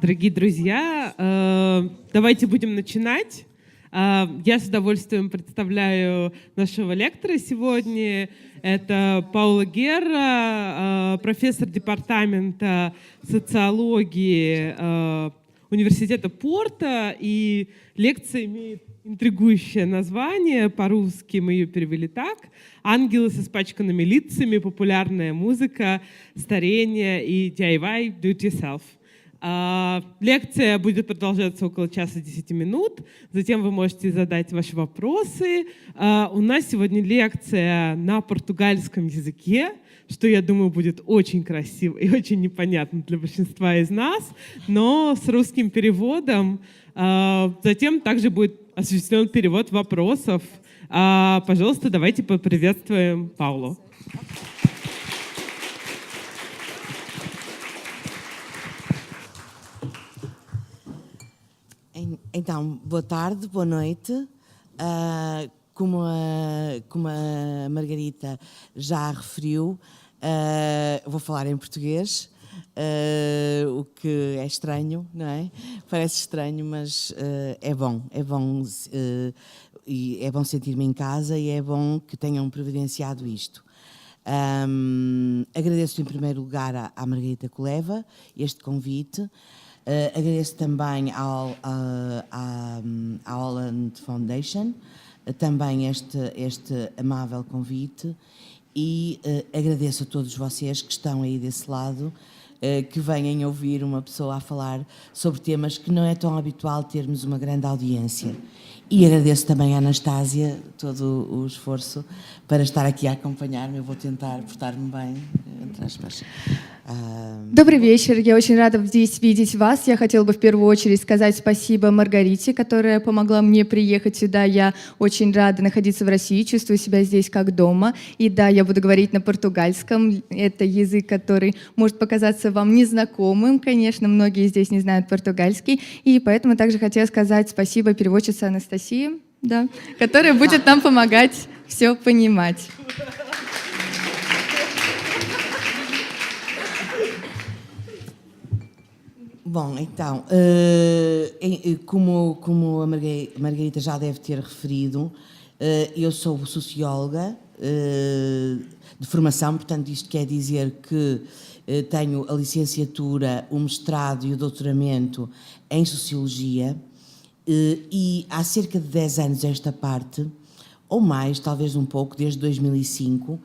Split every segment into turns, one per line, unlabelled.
Дорогие друзья, давайте будем начинать. Я с удовольствием представляю нашего лектора сегодня. Это Паула Герра, профессор департамента социологии Университета Порто. И лекция имеет интригующее название. По-русски мы ее перевели так: «Ангелы с испачканными лицами. Популярная музыка, старение и DIY, do it yourself». Лекция будет продолжаться около часа 10 минут. Затем вы можете задать ваши вопросы. У нас сегодня лекция на португальском языке, что, я думаю, будет очень красиво и очень непонятно для большинства из нас, но с русским переводом. Затем также будет осуществлен перевод вопросов. Пожалуйста, давайте поприветствуем Паулу.
Então, boa tarde, boa noite. Como a Margarita já referiu, vou falar em português, o que é estranho, não é? Parece estranho, mas é bom e é bom sentir-me em casa e é bom que tenham providenciado isto. Agradeço em primeiro lugar à Margarita Kuleva este convite. Agradeço também à Holland Foundation também este amável convite e agradeço a todos vocês que estão aí desse lado, que venham ouvir uma pessoa a falar sobre temas que não é tão habitual termos uma grande audiência. E agradeço também à Anastásia todo o esforço para estar aqui a acompanhar-me. Eu vou tentar portar-me bem, entre aspas.
Добрый вечер, я очень рада здесь видеть вас. Я хотела бы в первую очередь сказать спасибо Маргарите, которая помогла мне приехать сюда. Я очень рада находиться в России, чувствую себя здесь как дома. И да, я буду говорить на португальском. Это язык, который может показаться вам незнакомым. Конечно, многие здесь не знают португальский. И поэтому также хотела сказать спасибо переводчице Анастасии, да, которая будет нам помогать все понимать.
Bom, então, como a Margarita já deve ter referido, eu sou socióloga de formação, portanto isto quer dizer que tenho a licenciatura, o mestrado e o doutoramento em Sociologia e há cerca de 10 anos esta parte, ou mais, talvez um pouco, desde 2005,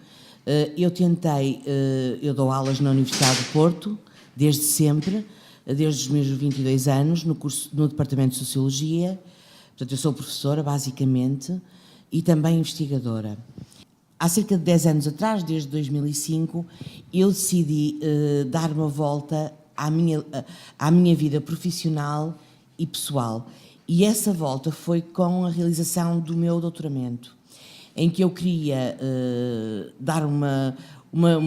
eu dou aulas na Universidade do Porto, desde sempre, desde os meus 22 anos, no Departamento de Sociologia. Portanto, eu sou professora, basicamente, e também investigadora. Há cerca de 10 anos atrás, desde 2005, eu decidi dar uma volta à minha vida profissional e pessoal. E essa volta foi com a realização do meu doutoramento, em que eu queria dar uma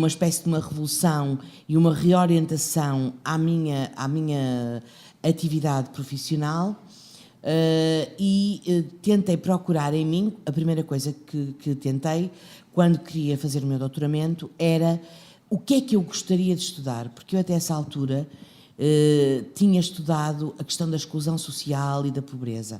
espécie de uma revolução e uma reorientação à minha atividade profissional e tentei procurar em mim, a primeira coisa que tentei quando queria fazer o meu doutoramento era o que é que eu gostaria de estudar, porque eu até essa altura tinha estudado a questão da exclusão social и da pobreza.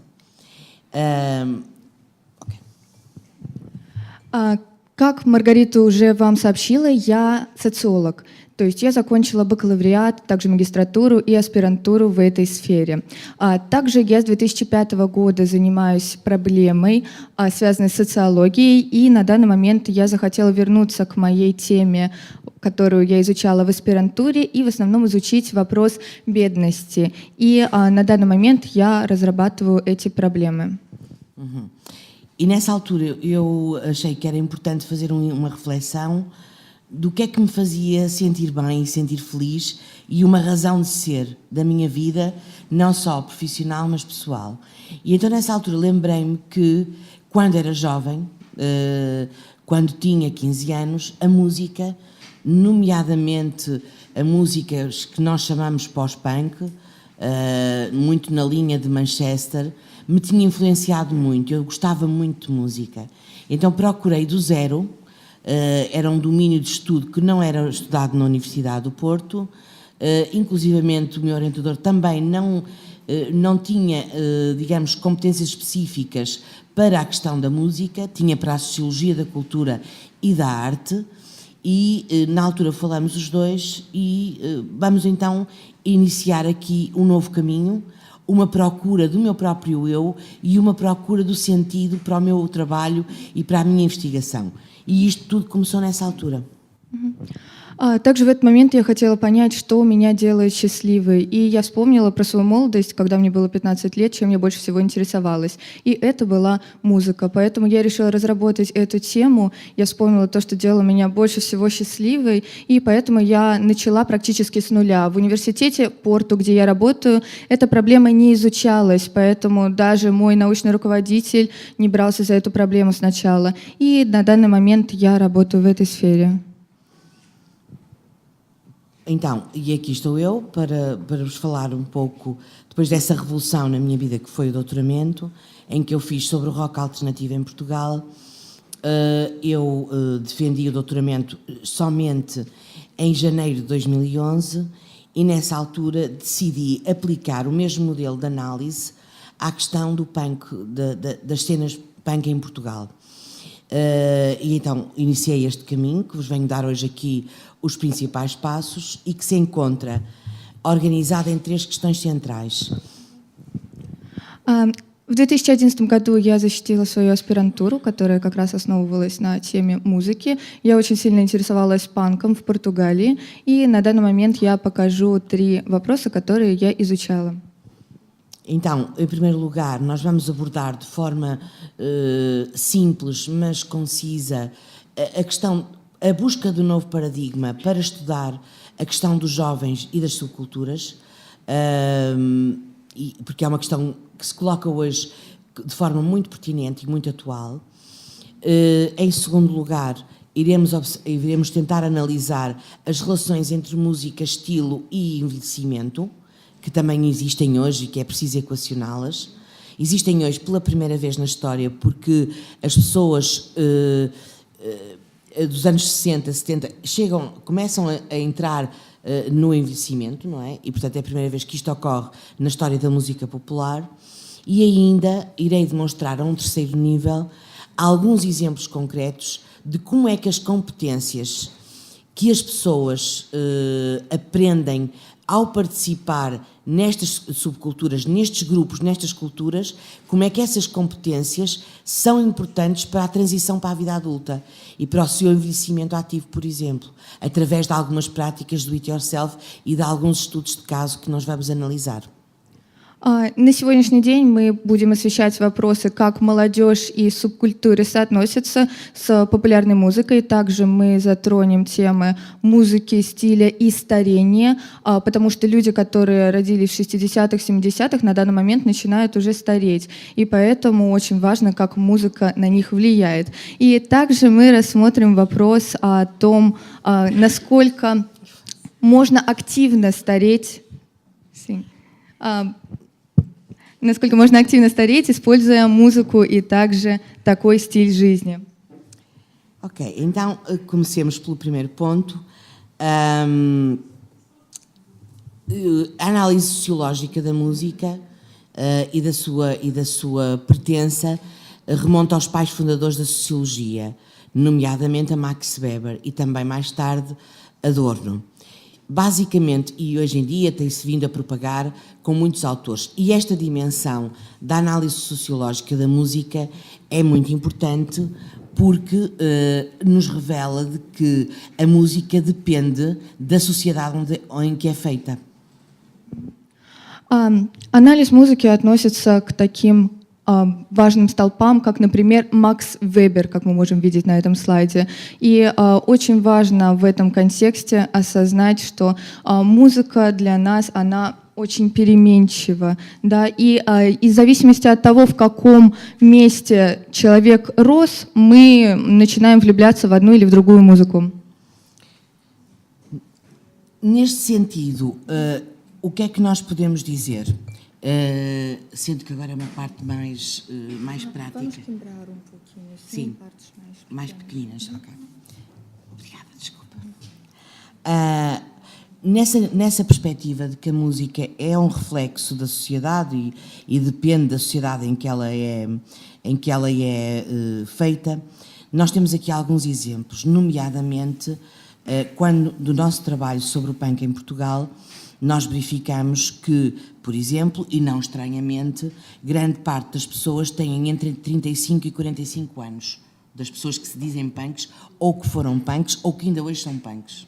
Как Маргарита уже вам сообщила, я социолог. То есть я закончила бакалавриат, также магистратуру и аспирантуру в этой сфере. Также я с 2005 года занимаюсь проблемой, связанной с социологией, и на данный момент я захотела вернуться к моей теме, которую я изучала в аспирантуре, и в основном изучить вопрос бедности. И на данный момент я разрабатываю эти проблемы.
E nessa altura eu achei que era importante fazer uma reflexão do que é que me fazia sentir bem e sentir feliz e uma razão de ser da minha vida, não só profissional, mas pessoal. E então nessa altura lembrei-me que quando era jovem, quando tinha 15 anos, a música, nomeadamente a músicas que nós chamamos pós-punk, muito na linha de Manchester, me tinha influenciado muito, eu gostava muito de música. Então procurei do zero, era um domínio de estudo que não era estudado na Universidade do Porto, inclusivamente o meu orientador também não tinha, digamos, competências específicas para a questão da música, tinha para a Sociologia da Cultura e da Arte, e na altura falamos os dois e vamos então iniciar aqui um novo caminho, uma procura do meu próprio eu e uma procura do sentido para o meu trabalho e para a minha investigação. И isto tudo começou nessa altura.
Также в этот момент я хотела понять, что меня делает счастливой. И я вспомнила про свою молодость, когда мне было 15 лет, чем я больше всего интересовалась. И это была музыка. Поэтому я решила разработать эту тему. Я вспомнила то, что делало меня больше всего счастливой. И поэтому я начала практически с нуля. В университете Порту, где я работаю, эта проблема не изучалась. Поэтому даже мой научный руководитель не брался за эту проблему сначала. И на данный момент я работаю в этой сфере.
Então, e aqui estou eu para vos falar um pouco, depois dessa revolução na minha vida que foi o doutoramento, em que eu fiz sobre o rock alternativo em Portugal. Eu defendi o doutoramento somente em janeiro de 2011 e nessa altura decidi aplicar o mesmo modelo de análise à questão do punk, das cenas punk em Portugal. E então iniciei este caminho que vos venho dar hoje aqui os principais passos и que se encontra organizado em 3 questões centrais.
В 2011 году я защитила свою аспирантуру, которая как раз основывалась на теме музыки. Я очень сильно интересовалась панком в Португалии, и на данный момент я покажу 3 вопроса, которые я изучала.
Então, em primeiro lugar, nós vamos abordar de forma simples, mas concisa, a busca do novo paradigma para estudar a questão dos jovens e das subculturas, porque é uma questão que se coloca hoje de forma muito pertinente e muito atual. Em segundo lugar, iremos tentar analisar as relações entre música, estilo e envelhecimento, que também existem hoje e que é preciso equacioná-las. Existem hoje pela primeira vez na história porque as pessoas dos anos 60, 70 começam a entrar no envelhecimento, não é? E portanto é a primeira vez que isto ocorre na história da música popular. E ainda irei demonstrar a um terceiro nível alguns exemplos concretos de como é que as competências que as pessoas aprendem ao participar nestas subculturas, nestes grupos, nestas culturas, como é que essas competências são importantes para a transição para a vida adulta e para o seu envelhecimento ativo, por exemplo, através de algumas práticas do it yourself и de alguns estudos de caso que nós vamos analisar.
На сегодняшний день мы будем освещать вопросы, как молодежь и субкультуры соотносятся с популярной музыкой. Также мы затронем темы музыки, стиля и старения, потому что люди, которые родились в 60-х, 70-х, на данный момент начинают уже стареть. И поэтому очень важно, как музыка на них влияет. И также мы рассмотрим вопрос о том, насколько можно активно стареть, насколько можно активно стареть, используя музыку и также такой стиль жизни.
Ok, então comecemos pelo primeiro ponto. A análise sociológica da música e da sua pertença remonta aos pais fundadores da sociologia, nomeadamente a Max Weber e também mais tarde Adorno. Basicamente, e hoje em dia tem-se vindo a propagar com muitos autores. E esta dimensão da análise sociológica da música é muito importante porque nos revela de que a música depende da sociedade em que é feita.
Анализ музыки относится к таким важным столпам, как, например, Макс Вебер, как мы можем видеть на этом слайде. И очень важно в этом контексте осознать, что музыка для нас, она очень переменчива, да, и в зависимости от того, в каком месте человек рос, мы начинаем влюбляться в одну или в другую музыку.
Neste sentido, o que é que nós podemos dizer? Sendo que agora é uma parte mais prática.
Vamos quebrar um pouquinho,
sim,
partes
mais pequenas. Ok. Obrigada, desculpa. nessa perspectiva de que a música é um reflexo da sociedade e depende da sociedade em que ela é feita, nós temos aqui alguns exemplos, nomeadamente quando do nosso trabalho sobre o punk em Portugal, nós verificamos que, por exemplo, e não estranhamente, grande parte das pessoas têm entre 35 e 45 anos, das pessoas que se dizem punks, ou que foram punks, ou que ainda hoje são punks.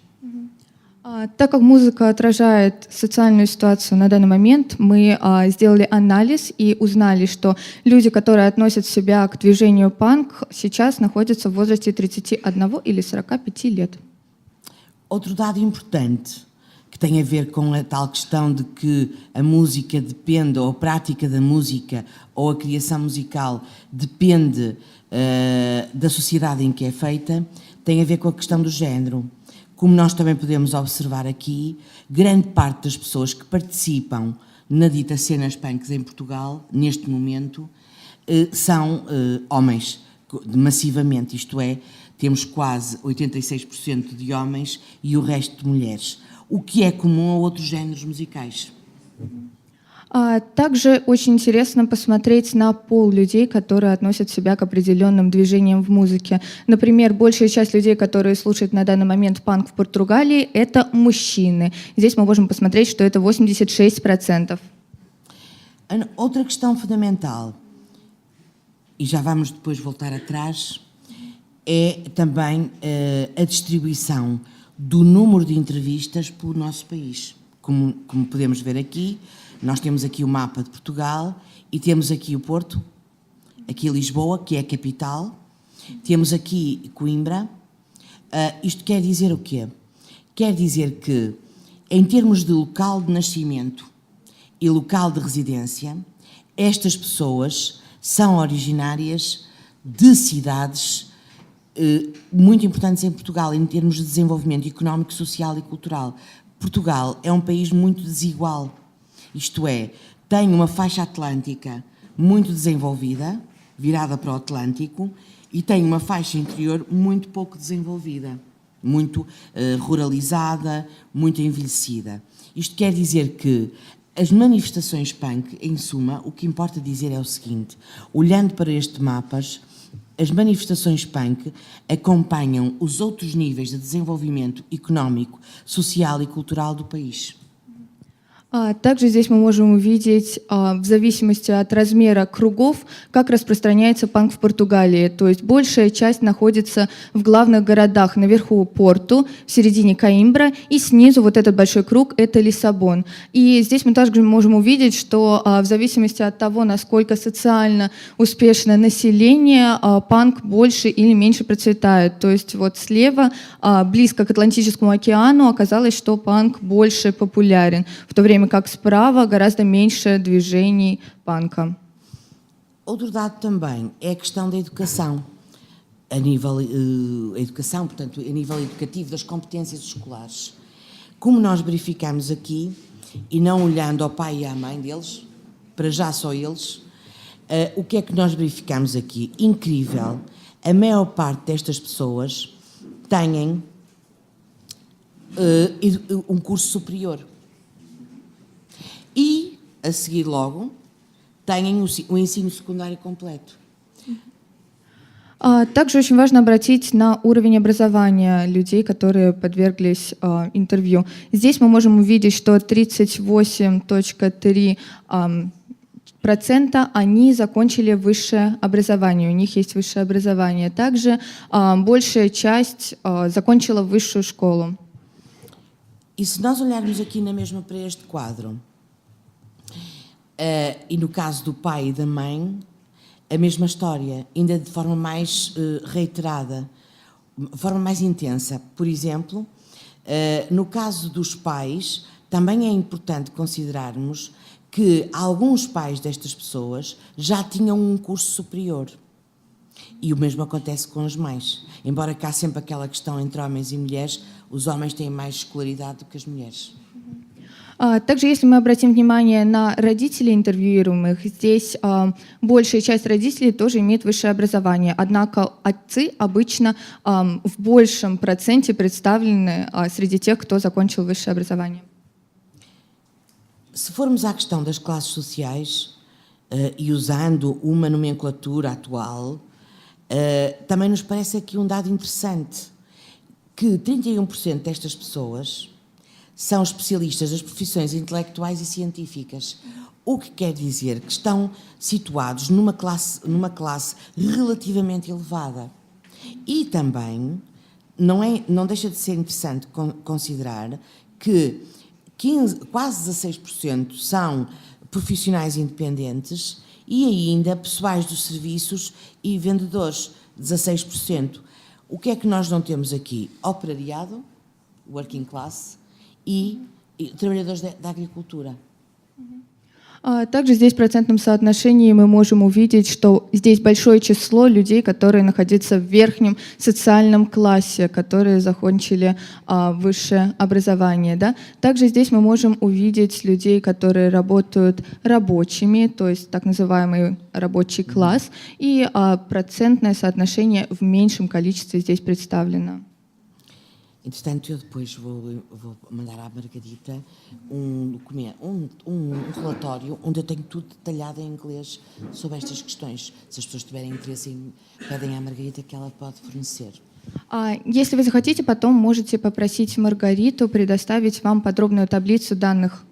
Так как музыка отражает социальную ситуацию на данный момент, мы сделали анализ и узнали, что люди, которые относят себя к движению панк, сейчас находятся в возрасте 31 или 45 лет.
Outro dado importante, que tem a ver com a tal questão de que a música depende, ou a prática da música, ou a criação musical depende da sociedade em que é feita, tem a ver com a questão do género. Como nós também podemos observar aqui, grande parte das pessoas que participam na dita cenas punks em Portugal, neste momento, são homens, massivamente, isto é, temos quase 86% de homens e o resto de mulheres, o que é comum a outros géneros musicais.
Также очень интересно посмотреть на пол людей, которые относят себя к определенным движениям в музыке. Например, большая часть людей, которые слушают на данный момент панк в Португалии, это мужчины. Здесь мы можем посмотреть, что это 86%.
Outra questão fundamental, e já vamos depois voltar atrás, é também a distribuição do número de entrevistas pelo nosso país. Como podemos ver aqui, nós temos aqui o mapa de Portugal e temos aqui o Porto, aqui Lisboa, que é a capital, temos aqui Coimbra. Isto quer dizer o quê? Quer dizer que, em termos de local de nascimento e local de residência, estas pessoas são originárias de cidades muito importantes em Portugal, em termos de desenvolvimento económico, social e cultural. Portugal é um país muito desigual. Isto é, tem uma faixa atlântica muito desenvolvida, virada para o Atlântico, e tem uma faixa interior muito pouco desenvolvida, muito ruralizada, muito envelhecida. Isto quer dizer que as manifestações punk, em suma, o que importa dizer é o seguinte: olhando para estes mapas, as manifestações punk acompanham os outros níveis de desenvolvimento económico, social и культурал do país.
Также здесь мы можем увидеть, в зависимости от размера кругов, как распространяется панк в Португалии. То есть большая часть находится в главных городах, наверху Порту, в середине Коимбра, и снизу вот этот большой круг — это Лиссабон. И здесь мы также можем увидеть, что в зависимости от того, насколько социально успешно население, панк больше или меньше процветает. То есть вот слева, близко к Атлантическому океану, оказалось, что панк больше популярен, в то время как справа гораздо меньше движений панка.
Outro dado também é a questão da educação, a nível educação, portanto, a nível educativo das competências escolares. Como nós verificamos aqui, e não olhando ao pai e à mãe deles, para já só eles, o que é que nós verificamos aqui? Incrível, a maior parte destas pessoas têm um curso superior. И, a seguir logo, têm o ensino secundário completo.
Также очень важно обратить на уровень образования людей, которые подверглись интервью. Здесь мы можем увидеть, что 38,3% они закончили высшее образование, у них есть высшее образование. Также большая часть закончила высшую школу.
E se nós olharmos aqui na mesma para este quadro, e no caso do pai e da mãe, a mesma história, ainda de forma mais reiterada, de forma mais intensa. Por exemplo, no caso dos pais, também é importante considerarmos que alguns pais destas pessoas já tinham um curso superior. E o mesmo acontece com as mães. Embora cá sempre aquela questão entre homens e mulheres, os homens têm mais escolaridade do que as mulheres.
Также, если мы обратим внимание на родителей интервьюируемых, здесь большая часть родителей тоже имеет высшее образование, однако отцы обычно в большем проценте представлены среди тех, кто закончил высшее образование.
Se formos à questão das classes sociais, e usando uma nomenclatura atual, também nos parece aqui um dado interessante, que 31% destas pessoas são especialistas das profissões intelectuais e científicas, o que quer dizer que estão situados numa classe relativamente elevada. E também não deixa de ser interessante considerar que quase 16% são profissionais independentes e ainda pessoais dos serviços e vendedores, 16%. O que é que nós não temos aqui? Operariado, working class, и trabalhadores da agricultura.
Также здесь в процентном соотношении мы можем увидеть, что здесь большое число людей, которые находятся в верхнем социальном классе, которые закончили высшее образование. Да? Также здесь мы можем увидеть людей, которые работают рабочими, то есть так называемый рабочий класс, и процентное соотношение в меньшем количестве здесь представлено.
Entretanto, eu depois vou mandar à Margarita um relatório onde eu tenho tudo detalhado em inglês sobre estas questões. Se as pessoas tiverem interesse, pedem à Margarita que ela pode fornecer.
Если вы захотите, потом можете попросить Маргариту предоставить вам подробную таблицу данных.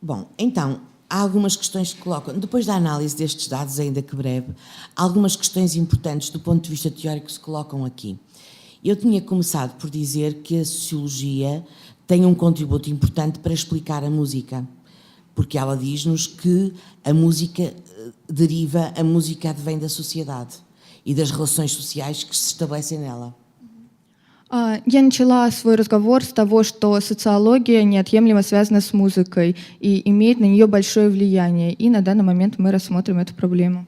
Bom, então, há algumas questões que colocam, depois da análise destes dados, ainda que breve, há algumas questões importantes do ponto de vista teórico que se colocam aqui. Eu tinha começado por dizer que a sociologia tem um contributo importante para explicar a música, porque ela diz-nos que a música advém da sociedade e das relações sociais que se estabelecem nela.
Я начала свой разговор с того, что социология неотъемлемо связана с музыкой и имеет на нее большое влияние, и на данный момент мы рассмотрим эту проблему.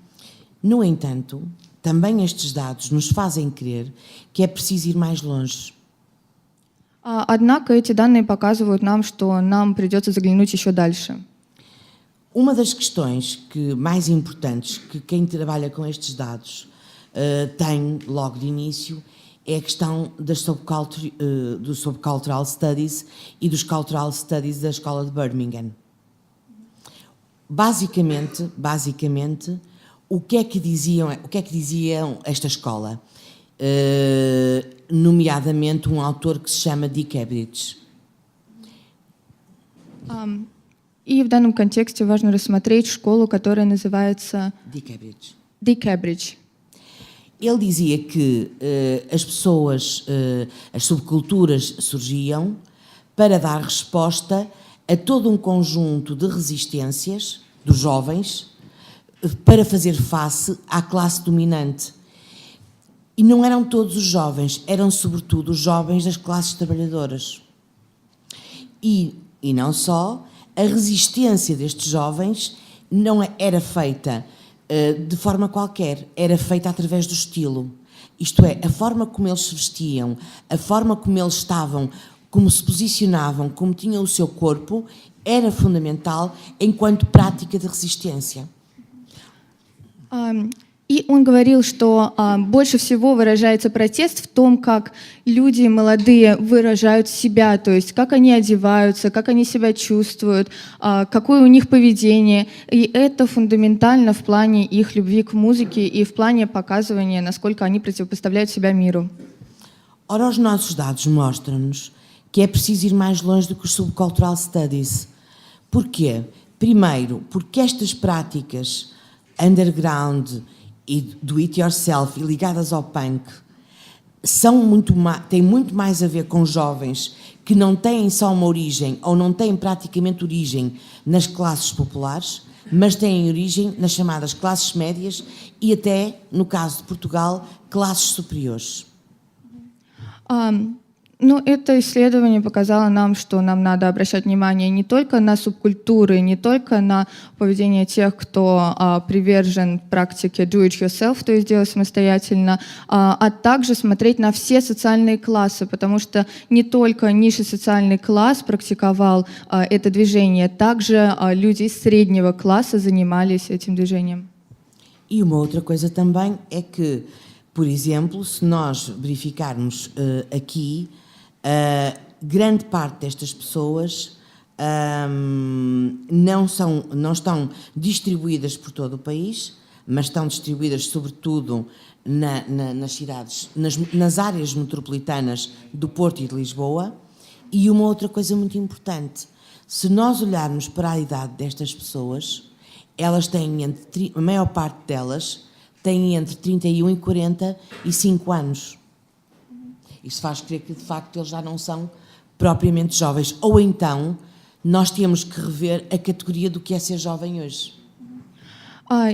No entanto, também estes dados nos fazem crer que é preciso ir mais longe.
Однако эти данные показывают нам, что нам придется заглянуть еще дальше.
Uma das questões mais importantes que quem trabalha com estes dados tem logo de início é a questão dos Subcultural Studies e dos Cultural Studies da Escola de Birmingham. Basicamente, o que é que diziam esta escola? Nomeadamente um autor que se chama Dick Ebridge.
И в данном контексте важно рассмотреть школу, которая называется Dick Ebridge.
Ele dizia que as subculturas surgiam para dar resposta a todo um conjunto de resistências dos jovens para fazer face à classe dominante. E não eram todos os jovens, eram sobretudo os jovens das classes trabalhadoras. E não só, a resistência destes jovens não era feita de forma qualquer, era feita através do estilo. Isto é, a forma como eles se vestiam, a forma como eles estavam, como se posicionavam, como tinham o seu corpo, era fundamental enquanto prática de resistência.
И он говорил, что больше всего выражается протест в том, как люди молодые выражают себя, то есть как они одеваются, как они себя чувствуют, какое у них поведение. И это фундаментально в плане их любви к музыке и в плане показывания, насколько они противопоставляют себя миру.
Ora, os nossos dados mostram-nos que é preciso ir mais longe do que os Subcultural Studies. Porquê? Primeiro, porque estas práticas underground e do it yourself e ligadas ao punk têm muito mais a ver com jovens que não têm só uma origem ou não têm praticamente origem nas classes populares, mas têm origem nas chamadas classes médias e até, no caso de Portugal, classes superiores.
Ну, это исследование показало нам, что нам надо обращать внимание не только на субкультуры, не только на поведение тех, кто привержен практике do-it-yourself, то есть делать самостоятельно, а также смотреть на все социальные классы, потому что не только низший социальный класс практиковал это движение, также люди из srednего класса занимались этим движением.
E uma outra coisa também é que, por exemplo, se nós verificarmos aqui, grande parte destas pessoas não estão distribuídas por todo o país, mas estão distribuídas sobretudo nas cidades, nas áreas metropolitanas do Porto e de Lisboa. E uma outra coisa muito importante, se nós olharmos para a idade destas pessoas, elas têm a maior parte delas têm entre 31 e 45 anos. Isso faz crer que, de facto, eles já não são propriamente jovens. Ou então, nós temos que rever a categoria do que é ser jovem hoje.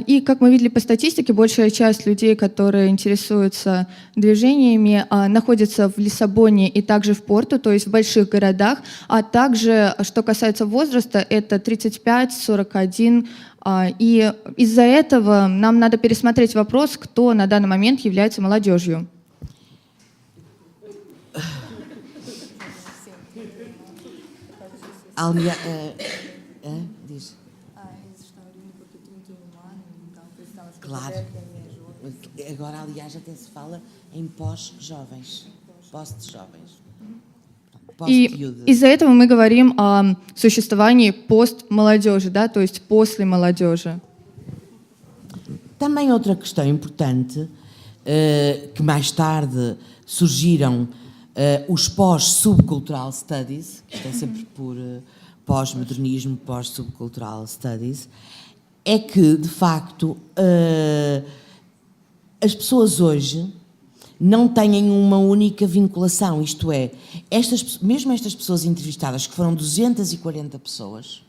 И, как мы видели по статистике, большая часть людей, которые интересуются движениями, находятся в Лиссабоне и также в Порту, то есть в больших городах. А также, что касается возраста, это 35-41. И из-за этого нам надо пересмотреть вопрос, кто на данный момент является молодежью.
Diz. Claro. Agora, aliás, até se fala em pós-jovens. Post-jovens.
И из-за этого мы говорим о существовании пост-молодежи, да, то есть после молодежи.
Também outra questão importante, que mais tarde surgiram os pós-subcultural studies, que é sempre por pós-modernismo, pós-subcultural studies, é que, de facto, as pessoas hoje não têm uma única vinculação, isto é, mesmo estas pessoas entrevistadas, que foram 240 pessoas,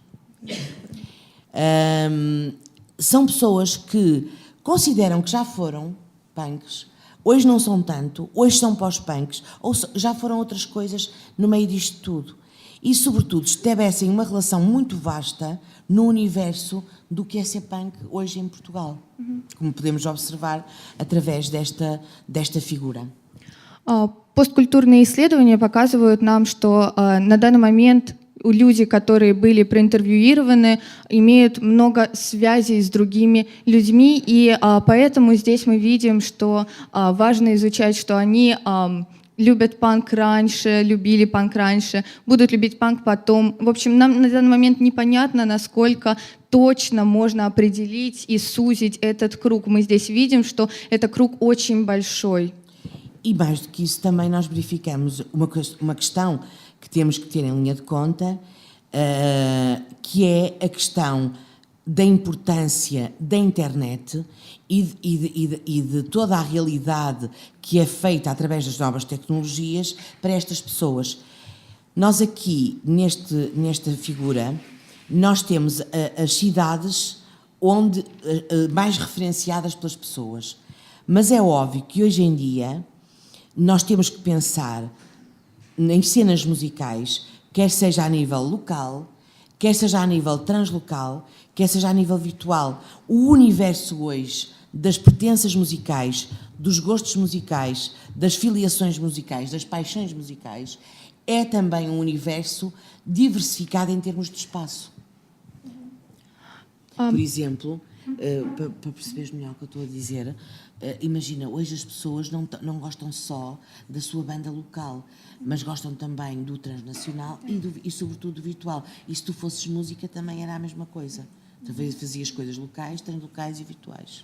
são pessoas que consideram que já foram punks, hoje não são tanto, hoje são pós-punks, ou já foram outras coisas no meio disto tudo. E, sobretudo, estabelecem uma relação muito vasta no universo do que é ser punk hoje em Portugal, como podemos observar através desta figura.
Посткультурные исследования показывают нам, что на данный момент люди, которые были проинтервьюированы, имеют много связей с другими людьми, и поэтому здесь мы видим, что важно изучать, что они любят панк раньше, любили панк раньше, будут любить панк потом. В общем, нам на данный момент непонятно, насколько точно можно определить и сузить этот круг. Мы здесь видим, что это круг очень большой.
E mais do que isso, também nós verificamos uma questão que temos que ter em linha de conta, que é a questão da importância da internet e de toda a realidade que é feita através das novas tecnologias para estas pessoas. Nós aqui, nesta figura, nós temos as cidades mais referenciadas pelas pessoas. Mas é óbvio que hoje em dia nós temos que pensar em cenas musicais, quer seja a nível local, quer seja a nível translocal, quer seja a nível virtual. O universo hoje das pertenças musicais, dos gostos musicais, das filiações musicais, das paixões musicais, é também um universo diversificado em termos de espaço. Por exemplo, para perceberes melhor o que eu estou a dizer, imagina, hoje as pessoas não gostam só da sua banda local, mas gostam também do transnacional e sobretudo do virtual. E se tu fosses música também era a mesma coisa. Talvez fazias coisas locais, translocais и virtuais.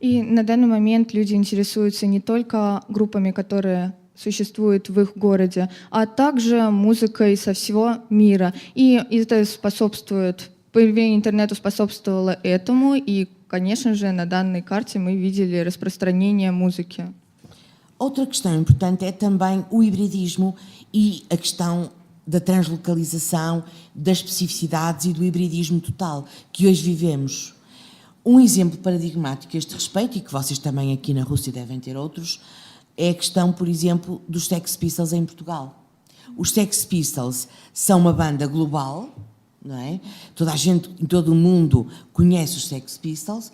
И на данный момент люди интересуются не только группами, которые существуют в их городе, а также музыкой со всего мира. И это способствует, появление интернета способствовало этому, и, конечно же, на данной карте мы видели распространение музыки.
Outra questão importante é também o hibridismo e a questão da translocalização, das especificidades e do hibridismo total que hoje vivemos. Um exemplo paradigmático a este respeito, e que vocês também aqui na Rússia devem ter outros, é a questão, por exemplo, dos Sex Pistols em Portugal. Os Sex Pistols são uma banda global, não é? Toda a gente em todo o mundo conhece os Sex Pistols,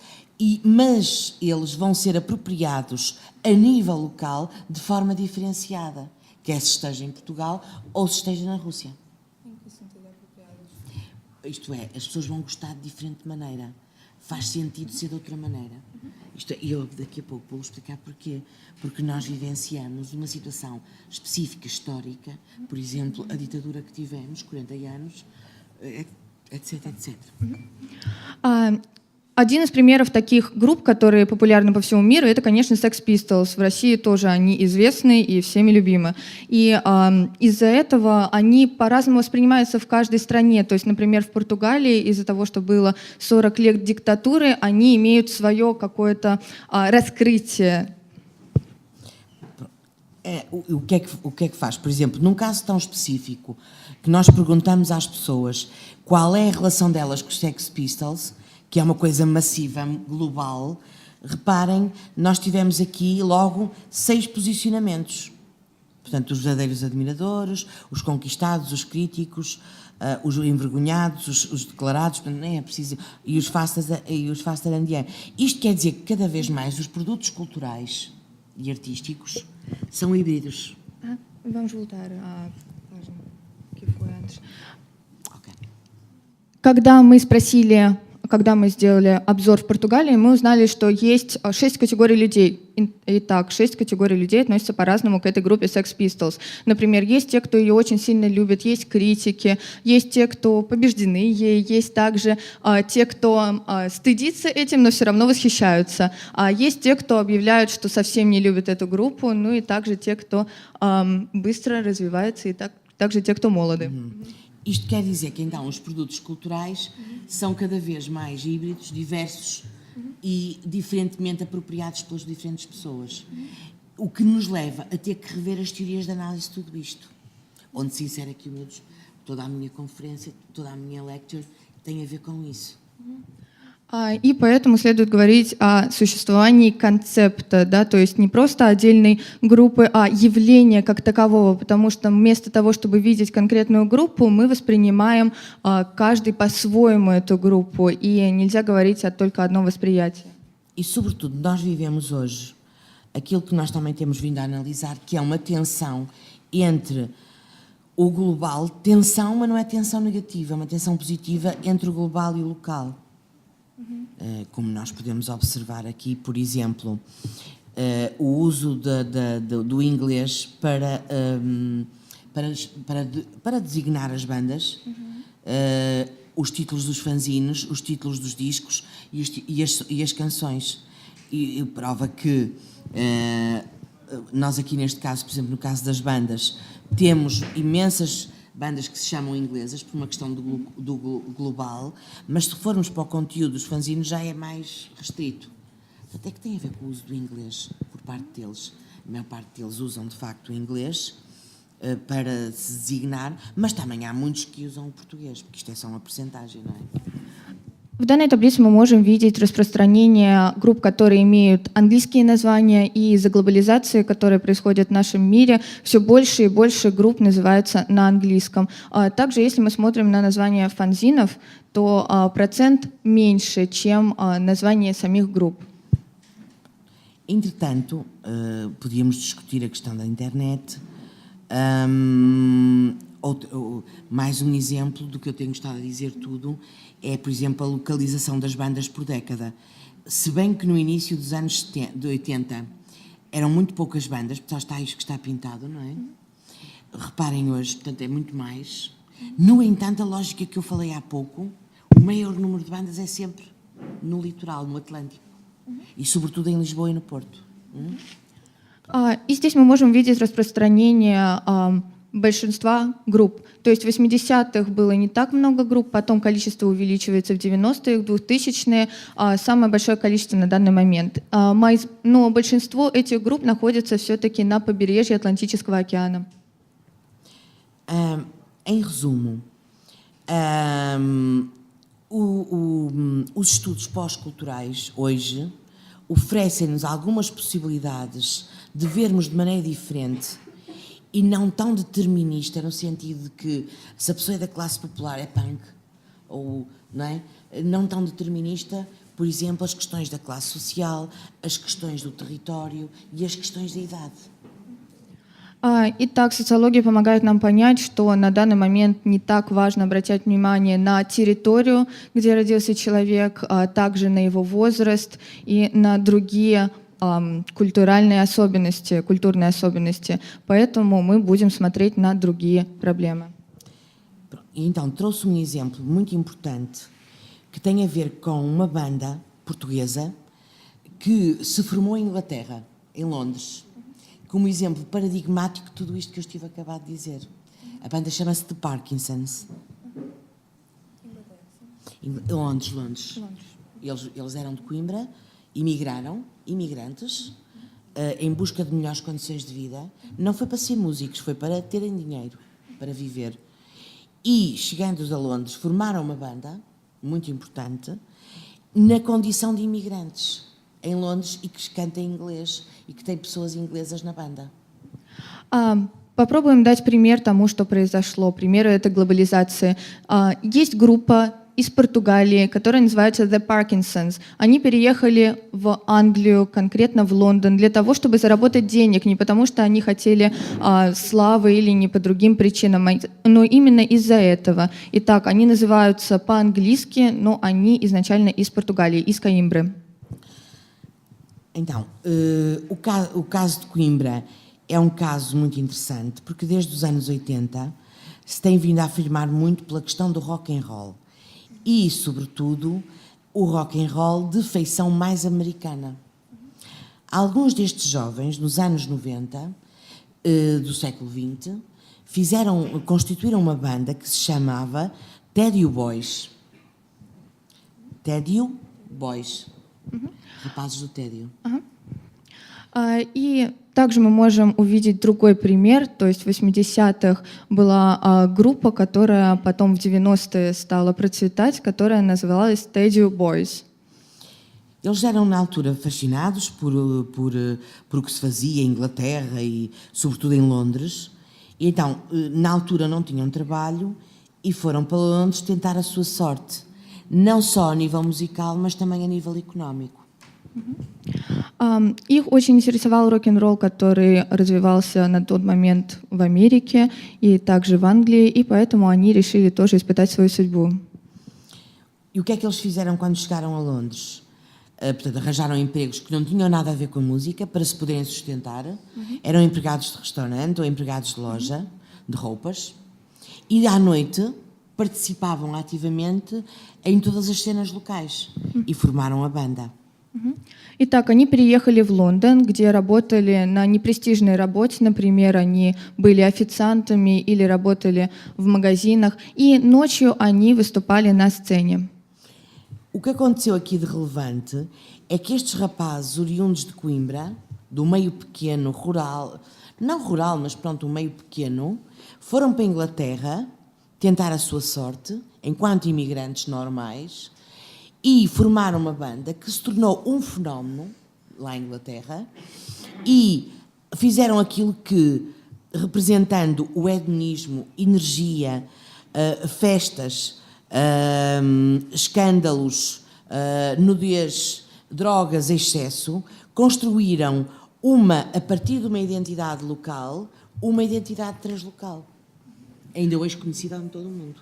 mas eles vão ser apropriados a nível local de forma diferenciada, quer se esteja em Portugal ou se esteja na Rússia.
Em que sentido apropriados?
Isto é, as pessoas vão gostar de diferente maneira. Faz sentido ser de outra maneira. Isto é, e eu daqui a pouco vou explicar porquê. Porque nós vivenciamos uma situação específica, histórica, por exemplo, a ditadura que tivemos, 40 anos, etc, etc.
Один из примеров таких групп, которые популярны по всему миру, это, конечно, Sex Pistols. В России тоже они известны и всеми любимы. И из-за этого они по-разному воспринимаются в каждой стране. То есть, например, в Португалии из-за того, что было 40 лет диктатуры, они имеют свое какое-то раскрытие.
O que é que faz? Por exemplo, num caso tão específico, que nós perguntamos às pessoas qual é a relação delas com os Sex Pistols, que é uma coisa massiva, global, reparem, nós tivemos aqui logo 6 posicionamentos. Portanto, os verdadeiros admiradores, os conquistados, os críticos, os envergonhados, os declarados, portanto, nem é preciso, e os faster and young. Isto quer dizer que cada vez mais os produtos culturais e artísticos são híbridos.
Vamos voltar à página que foi antes.
Ok.
Когда мы сделали обзор в Португалии, мы узнали, что есть 6 категорий людей. Итак, 6 категорий людей относятся по-разному к этой группе Sex Pistols. Например, есть те, кто ее очень сильно любит, есть критики, есть те, кто побеждены ей, есть также те, кто стыдится этим, но все равно восхищаются. Есть те, кто объявляют, что совсем не любят эту группу, ну и также те, кто быстро развивается, и также те, кто молоды.
Isto quer dizer que, então, os produtos culturais são cada vez mais híbridos, diversos e diferentemente apropriados pelas diferentes pessoas. O que nos leva a ter que rever as teorias de análise de tudo isto. Onde se insere aqui toda a minha conferência, toda a minha lecture, tem a ver com isso.
И поэтому следует говорить о существовании концепта, да, то есть не просто отдельной группы, а явления как такового, потому что вместо того, чтобы видеть конкретную группу, мы воспринимаем каждый по-своему эту группу, и nельзя говорить только о одном восприятии.
E, sobretudo, nós vivemos hoje aquilo que nós também temos vindo a analisar, que é uma tensão entre o global, tensão, mas não é tensão negativa, é uma tensão positiva entre o global e o local. Como nós podemos observar aqui, por exemplo, o uso do inglês para designar as bandas, os títulos dos fanzines, os títulos dos discos e as canções. E prova que nós aqui neste caso, por exemplo, no caso das bandas, temos imensas bandas que se chamam inglesas por uma questão do global, mas se formos para o conteúdo dos fanzines já é mais restrito. Até que tem a ver com o uso do inglês por parte deles. A maior parte deles usam de facto o inglês para se designar, mas também há muitos que usam o português, porque isto é só uma percentagem, não é?
В данной таблице мы можем видеть распространение групп, которые имеют английские названия, и из-за глобализации, которая происходит в нашем мире, все больше и больше групп называются на английском. Также, если мы смотрим на названия фанзинов, то процент меньше, чем название самих групп.
Entretanto, podíamos discutir a questão da internet. Mais um exemplo do que eu tenho estado a dizer tudo é, por exemplo, a localização das bandas por década. Se bem que no início dos anos 80 eram muito poucas bandas, porque só está isto que está pintado, não é? Reparem hoje, portanto, é muito mais. No entanto, a lógica que eu falei há pouco, o maior número de bandas é sempre no litoral, no Atlântico. И, sobretudo, em Lisboa e no Porto.
И здесь мы можем видеть распространение большинства групп. То есть в 80-х было не так много групп, потом количество увеличивается в 90-е, в 2000-е, самое большое количество на данный момент. Но большинство этих групп находится все-таки на побережье Атлантического океана.
Em resumo, os estudos pós-culturais hoje oferecem-nos algumas possibilidades de vermos de maneira diferente e não tão determinista, no sentido de que se a pessoa é da classe popular é punk, ou não é? Não tão determinista, por exemplo, as questões da classe social, as questões do território e as questões da idade.
Итак, социология помогает нам понять, что на данный момент не так важно обращать внимание на территорию, где родился человек, а также на его возраст и на другие культурные особенности. Поэтому мы будем смотреть на другие проблемы.
Então, trouxe um exemplo muito importante que tem a ver com uma banda portuguesa que se formou em Inglaterra, em Londres, como exemplo paradigmático de tudo isto que eu estive a acabar de dizer. A banda chama-se The Parkinsons. Londres. Eles eram de Coimbra, imigrantes, em busca de melhores condições de vida. Não foi para ser músicos, foi para terem dinheiro, para viver. E, chegando a Londres, formaram uma banda muito importante na condição de imigrantes em Londres e que canta em inglês e que tem pessoas inglesas na banda.
Попробуем дать пример тому, что произошло. Примеру это глобализация. Есть группа из Португалии, которая называется The Parkinsons. Они переехали в Англию, конкретно в Лондон, для того, чтобы заработать денег, не потому что они хотели славы или не по другим причинам, но именно из-за этого. Итак, они называются по-английски, но они изначально из Португалии, из Коимбры.
Então, o caso de Coimbra é um caso muito interessante, porque desde os anos 80 se tem vindo a afirmar muito pela questão do rock and roll e, sobretudo, o rock and roll de feição mais americana. Alguns destes jovens, nos anos 90 do século XX, constituíram uma banda que se chamava Tédio Boys. Tédio Boys. Rapazes do Tédio.
И также мы можем увидеть другой пример, то есть в 80-х была группа, которая потом в 90-е стала процветать, которая называлась Tédio Boys.
Eles eram, na altura, fascinados por o que se fazia em Inglaterra e, sobretudo, em Londres. E, então, na altura, não tinham trabalho e foram para Londres tentar a sua sorte, não só a nível musical, mas também a nível económico.
Их очень интересовал рок-н-ролл, который развивался на тот момент в Америке и также в Англии, и поэтому они решили тоже испытать свою судьбу.
E o que é que eles fizeram quando chegaram a Londres? Portanto, arranjaram empregos que não tinham nada a ver com a música para se poderem sustentar. Eram empregados de restaurante ou empregados de loja, de roupas. E à noite participavam ativamente em todas as cenas locais e formaram a banda.
Итак, они переехали в Лондон, где работали на непрестижной работе, например, они были официантами или работали в магазинах, и ночью они выступали на сцене.
O que aconteceu aqui de relevante é que estes rapazes oriundos de Coimbra, do meio pequeno, rural, não rural, mas pronto, um meio pequeno, foram para a Inglaterra tentar a sua sorte, enquanto imigrantes normais, e formaram uma banda que se tornou um fenómeno lá em Inglaterra e fizeram aquilo que, representando o hedonismo, energia, festas, escândalos, nudez, drogas, excesso, construíram a partir de uma identidade local, uma identidade translocal, ainda hoje conhecida em todo o mundo.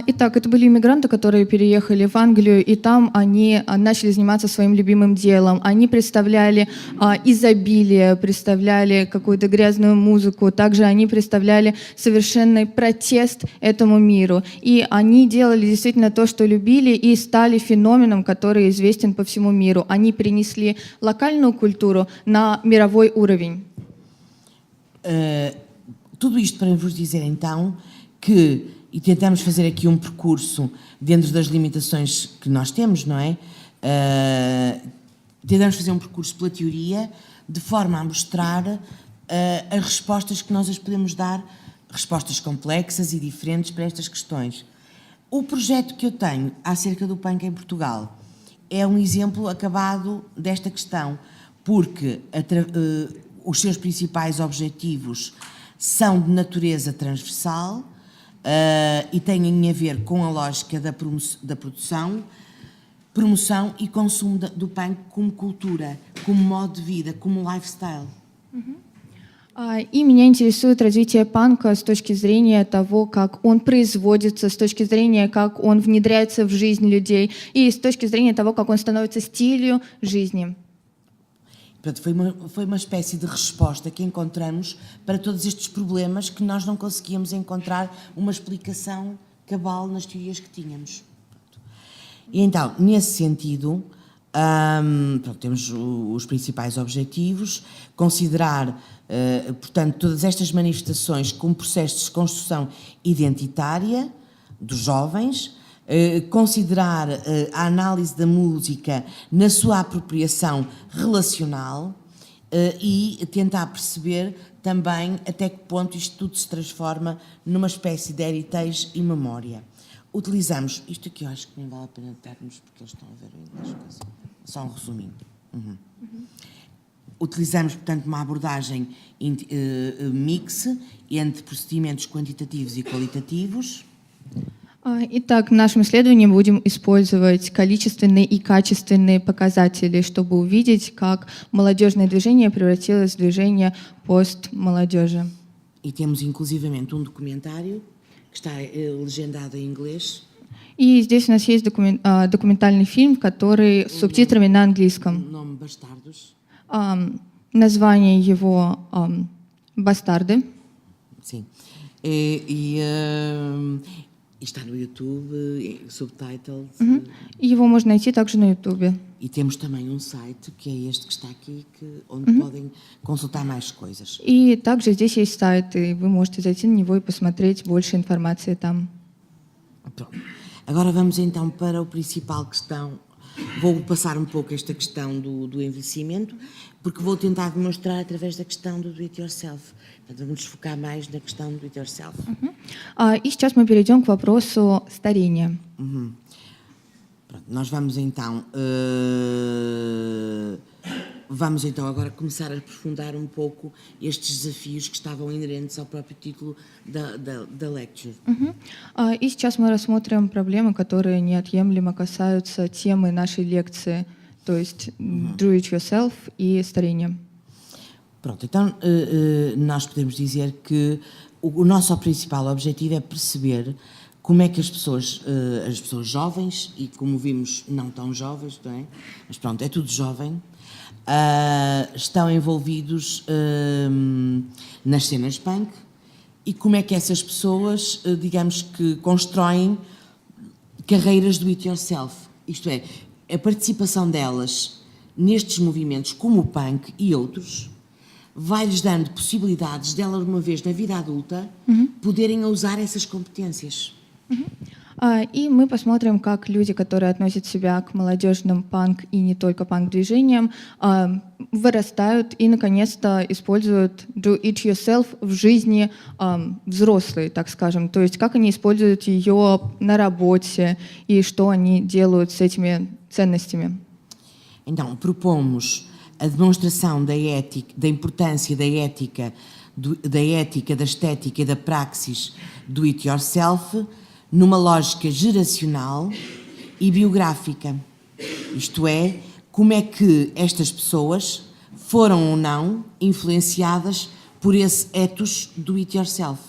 Итак, это были иммигранты, которые переехали в Англию, и там они начали заниматься своим любимым делом. Они представляли изобилие, представляли какую-то грязную музыку, также они представляли совершенный протест этому миру. И они делали действительно то, что любили, и стали феноменом, который известен по всему миру. Они перенесли локальную культуру на мировой уровень.
Tudo isto para vos dizer então que e tentamos fazer aqui um percurso dentro das limitações que nós temos, não é? Tentamos fazer um percurso pela teoria, de forma a mostrar as respostas que nós as podemos dar, respostas complexas e diferentes para estas questões. O projeto que eu tenho acerca do punk em Portugal é um exemplo acabado desta questão, porque os seus principais objetivos são de natureza transversal e têm a ver com a lógica da produção, promoção e consumo do punk como cultura, como modo de vida, como lifestyle.
И меня интересует развитие панка с точки зрения того, как он производится, с точки зрения, как он внедряется в жизнь людей, и с точки зрения того, как он становится стилью жизни.
Portanto, foi uma espécie de resposta que encontramos para todos estes problemas que nós não conseguíamos encontrar uma explicação cabal nas teorias que tínhamos. E então, nesse sentido, temos os principais objetivos, considerar, portanto, todas estas manifestações como processos de construção identitária dos jovens, considerar a análise da música na sua apropriação relacional e tentar perceber também até que ponto isto tudo se transforma numa espécie de heritage e memória. Utilizamos, isto aqui eu acho que nem vale a pena darmos porque eles estão a ver o inglês, só um resuminho. Utilizamos, portanto, uma abordagem mix entre procedimentos quantitativos e qualitativos.
Итак, в нашем исследовании будем использовать количественные и качественные показатели, чтобы увидеть, как молодежное движение превратилось в движение постмолодежи.
E temos inclusivamente um documentário que está legendado em inglês.
И здесь у нас есть документальный фильм, который с субтитрами на английском.
Nome Bastardos.
Название его «Бастарды».
Sim. Está no YouTube, subtitled.
Его можно найти также на YouTube.
E temos também um site, que é este que está aqui, onde podem consultar mais coisas.
И также здесь есть сайт, и вы можете зайти на него и посмотреть больше информации там.
Pronto. Agora vamos então para a principal questão. Vou passar um pouco esta questão do envelhecimento, porque vou tentar demonstrar através da questão do do-it-yourself. Portanto, vamos focar mais na questão do do-it-yourself.
И сейчас мы перейдем к вопросу старения.
Pronto, nós vamos então agora começar a aprofundar um pouco estes desafios que estavam inerentes ao próprio título da lecture.
И сейчас мы рассмотрим проблемы, которые неотъемлемо касаются темы нашей лекции, то есть do it yourself и старение.
Pronto, então nós podemos dizer que o nosso principal objetivo é perceber como é que as pessoas jovens, e como vimos, não tão jovens, não é? Mas pronto, é tudo jovem, estão envolvidos nas cenas punk e como é que essas pessoas, digamos que constroem carreiras do it yourself, isto é, a participação delas nestes movimentos como o punk e outros vai-lhes dando possibilidades delas, uma vez na vida adulta, poderem usar essas competências.
И мы посмотрим, как люди, которые относят себя к молодежным панк и не только панк-движениям, вырастают и, наконец-то, используют do it yourself в жизни взрослой, так скажем. То есть как они используют ее на работе и что они делают с этими ценностями.
Então, propomos a demonstração da importância da ética, da estética e da praxis do it yourself numa lógica geracional e biográfica. Isto é, como é que estas pessoas foram ou não influenciadas por esse ethos do it yourself.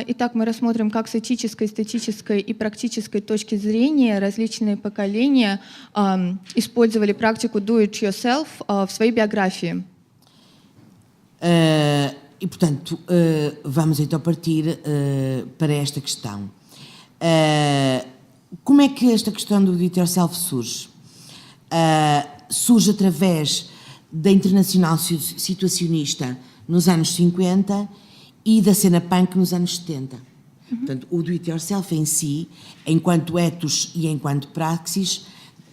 Итак, мы рассмотрим, как с этической, эстетической и практической точки зрения различные поколения использовали практику do it yourself в своей биографии.
E, portanto, vamos então partir para esta questão. Como é que esta questão do do-it-yourself surge? Surge através da internacional situacionista nos anos 50 e da cena punk nos anos 70. Portanto, o do-it-yourself em si, enquanto ethos e enquanto praxis,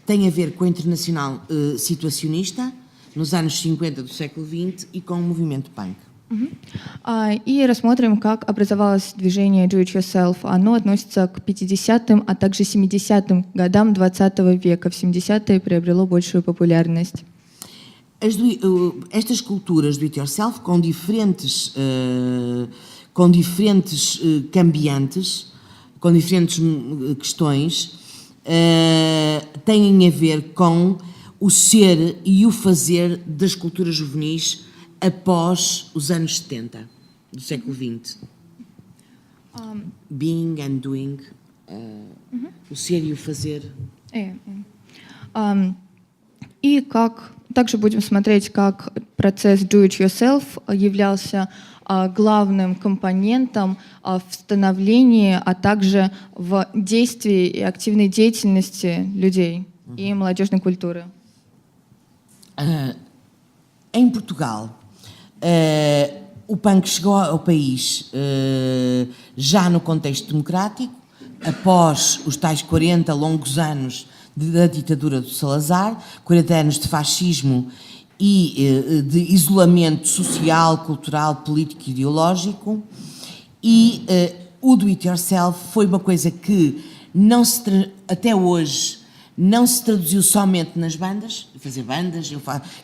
tem a ver com a internacional situacionista nos anos 50 do século XX e com o movimento punk.
И рассмотрим, как образовалось движение Do It Yourself. Оно относится к 50-м, а также 70-м годам 20 века. В 70-е приобрело большую популярность.
Estas culturas do it yourself com diferentes cambiantes, com diferentes questões, têm a ver com o ser e o fazer das culturas juvenis após os anos 70 do século XX. Being and doing, o ser и o fazer.
И также будем смотреть, как процесс Do It Yourself являлся главным компонентом в становлении, а также в действии и активной деятельности людей и молодежной культуры.
Em Portugal, o punk chegou ao país já no contexto democrático, após os tais 40 longos anos da ditadura do Salazar, 40 anos de fascismo e de isolamento social, cultural, político e ideológico, e o do it yourself foi uma coisa que até hoje não se traduziu somente nas bandas, fazer bandas,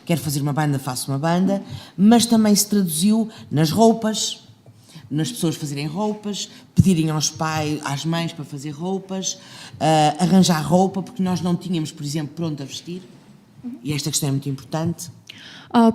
quero fazer uma banda, faço uma banda, mas também se traduziu nas roupas, nas pessoas fazerem roupas, pedirem aos pais, às mães para fazer roupas, arranjar roupa, porque nós não tínhamos, por exemplo, pronto a vestir, e esta questão é muito importante.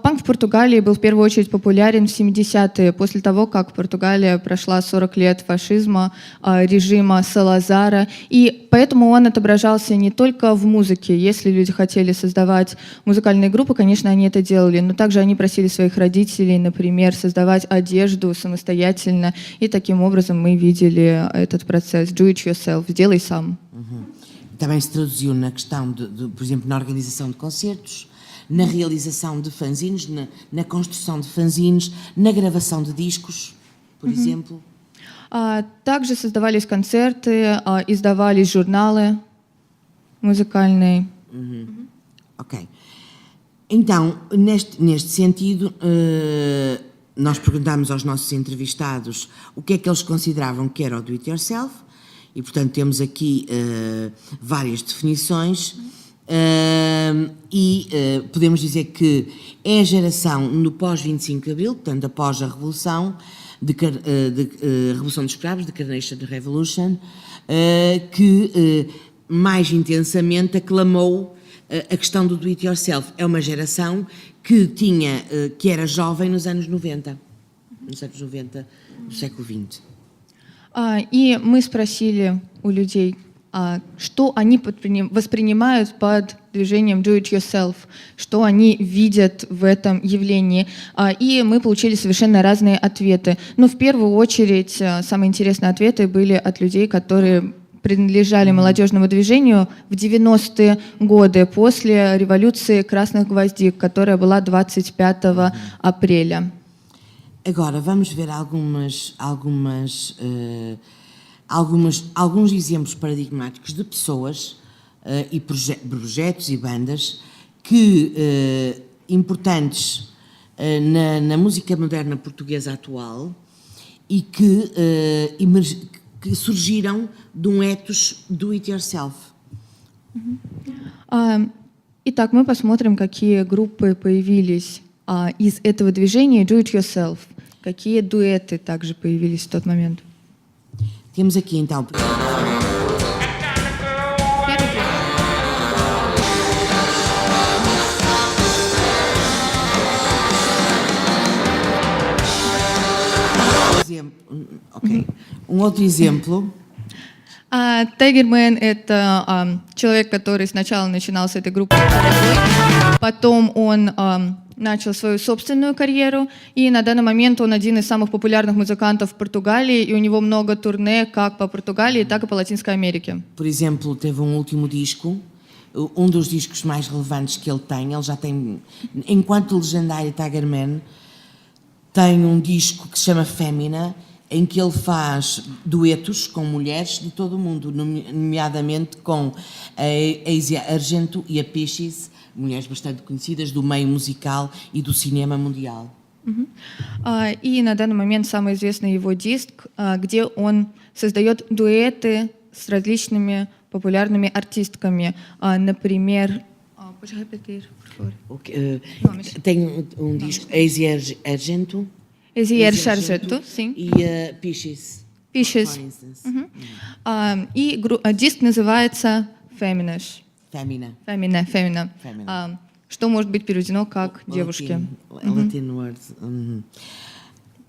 Панк в Португалии был в первую очередь популярен в 70-е, после того, как Португалия прошла 40 лет фашизма, режима Салазара, и поэтому он отображался не только в музыке. Если люди хотели создавать музыкальные группы, конечно, они это делали, но также они просили своих родителей, например, создавать одежду самостоятельно, и таким образом мы видели этот процесс Do It Yourself, сделай сам.
Também se traduziu na questão, por exemplo, na organização de concertos, na realização de fanzines, na construção de fanzines, na gravação de discos, por exemplo.
Также создавались концерты, издавались журналы музыкальные.
Ok. Então, neste sentido, nós perguntámos aos nossos entrevistados o que é que eles consideravam que era o do it yourself, e portanto temos aqui várias definições. Podemos dizer que é a geração no pós-25 de Abril, portanto após a Revolução, Revolução dos Escravos, de Carnation Revolution, que mais intensamente aclamou a questão do it yourself. É uma geração que era jovem nos anos 90 do século XX.
И мы спросили у людей, что они воспринимают под движением Do It Yourself, что они видят в этом явлении. И мы получили совершенно разные ответы. Но в первую очередь самые интересные ответы были от людей, которые принадлежали молодежному движению в 90-е годы после революции Красных Гвоздик, которая была 25 апреля.
Agora vamos ver alguns exemplos paradigmáticos de pessoas e projetos e bandas que importantes na música moderna portuguesa atual e que surgiram de um ethos do it yourself.
Итак, мы посмотрим, какие группы появились из этого движения Do It Yourself, какие дуэты также появились в тот момент.
Temos aqui então. Outro exemplo.
Тайгермен — это человек, который сначала начинал с этой группой, потом он начал свою собственную карьеру, и на данный момент он один из самых популярных музыкантов в Португалии, и у него много турне как по Португалии, так и по Латинской Америке.
Por exemplo, teve último disco, dos discos mais relevantes que ele já tem, enquanto legendário Tigerman, tem disco que se chama Fémina, em que ele faz duetos com mulheres de todo o mundo, nomeadamente com a Asia Argento e a Peaches, mulheres bastante conhecidas do meio musical e do cinema mundial.
И на данный момент самый известный его диск, где он создает дуэты с различными популярными артистками. Например, podes repetir, por favor? Nomes.
Tem disco Easy Argento.
Ezier Sargento, sim.
E Piches.
Пишешь.
For instance.
И диск называется Feminist.
Femina.
Femina.
Femina.
Что может быть переведено как девушки
Latin word.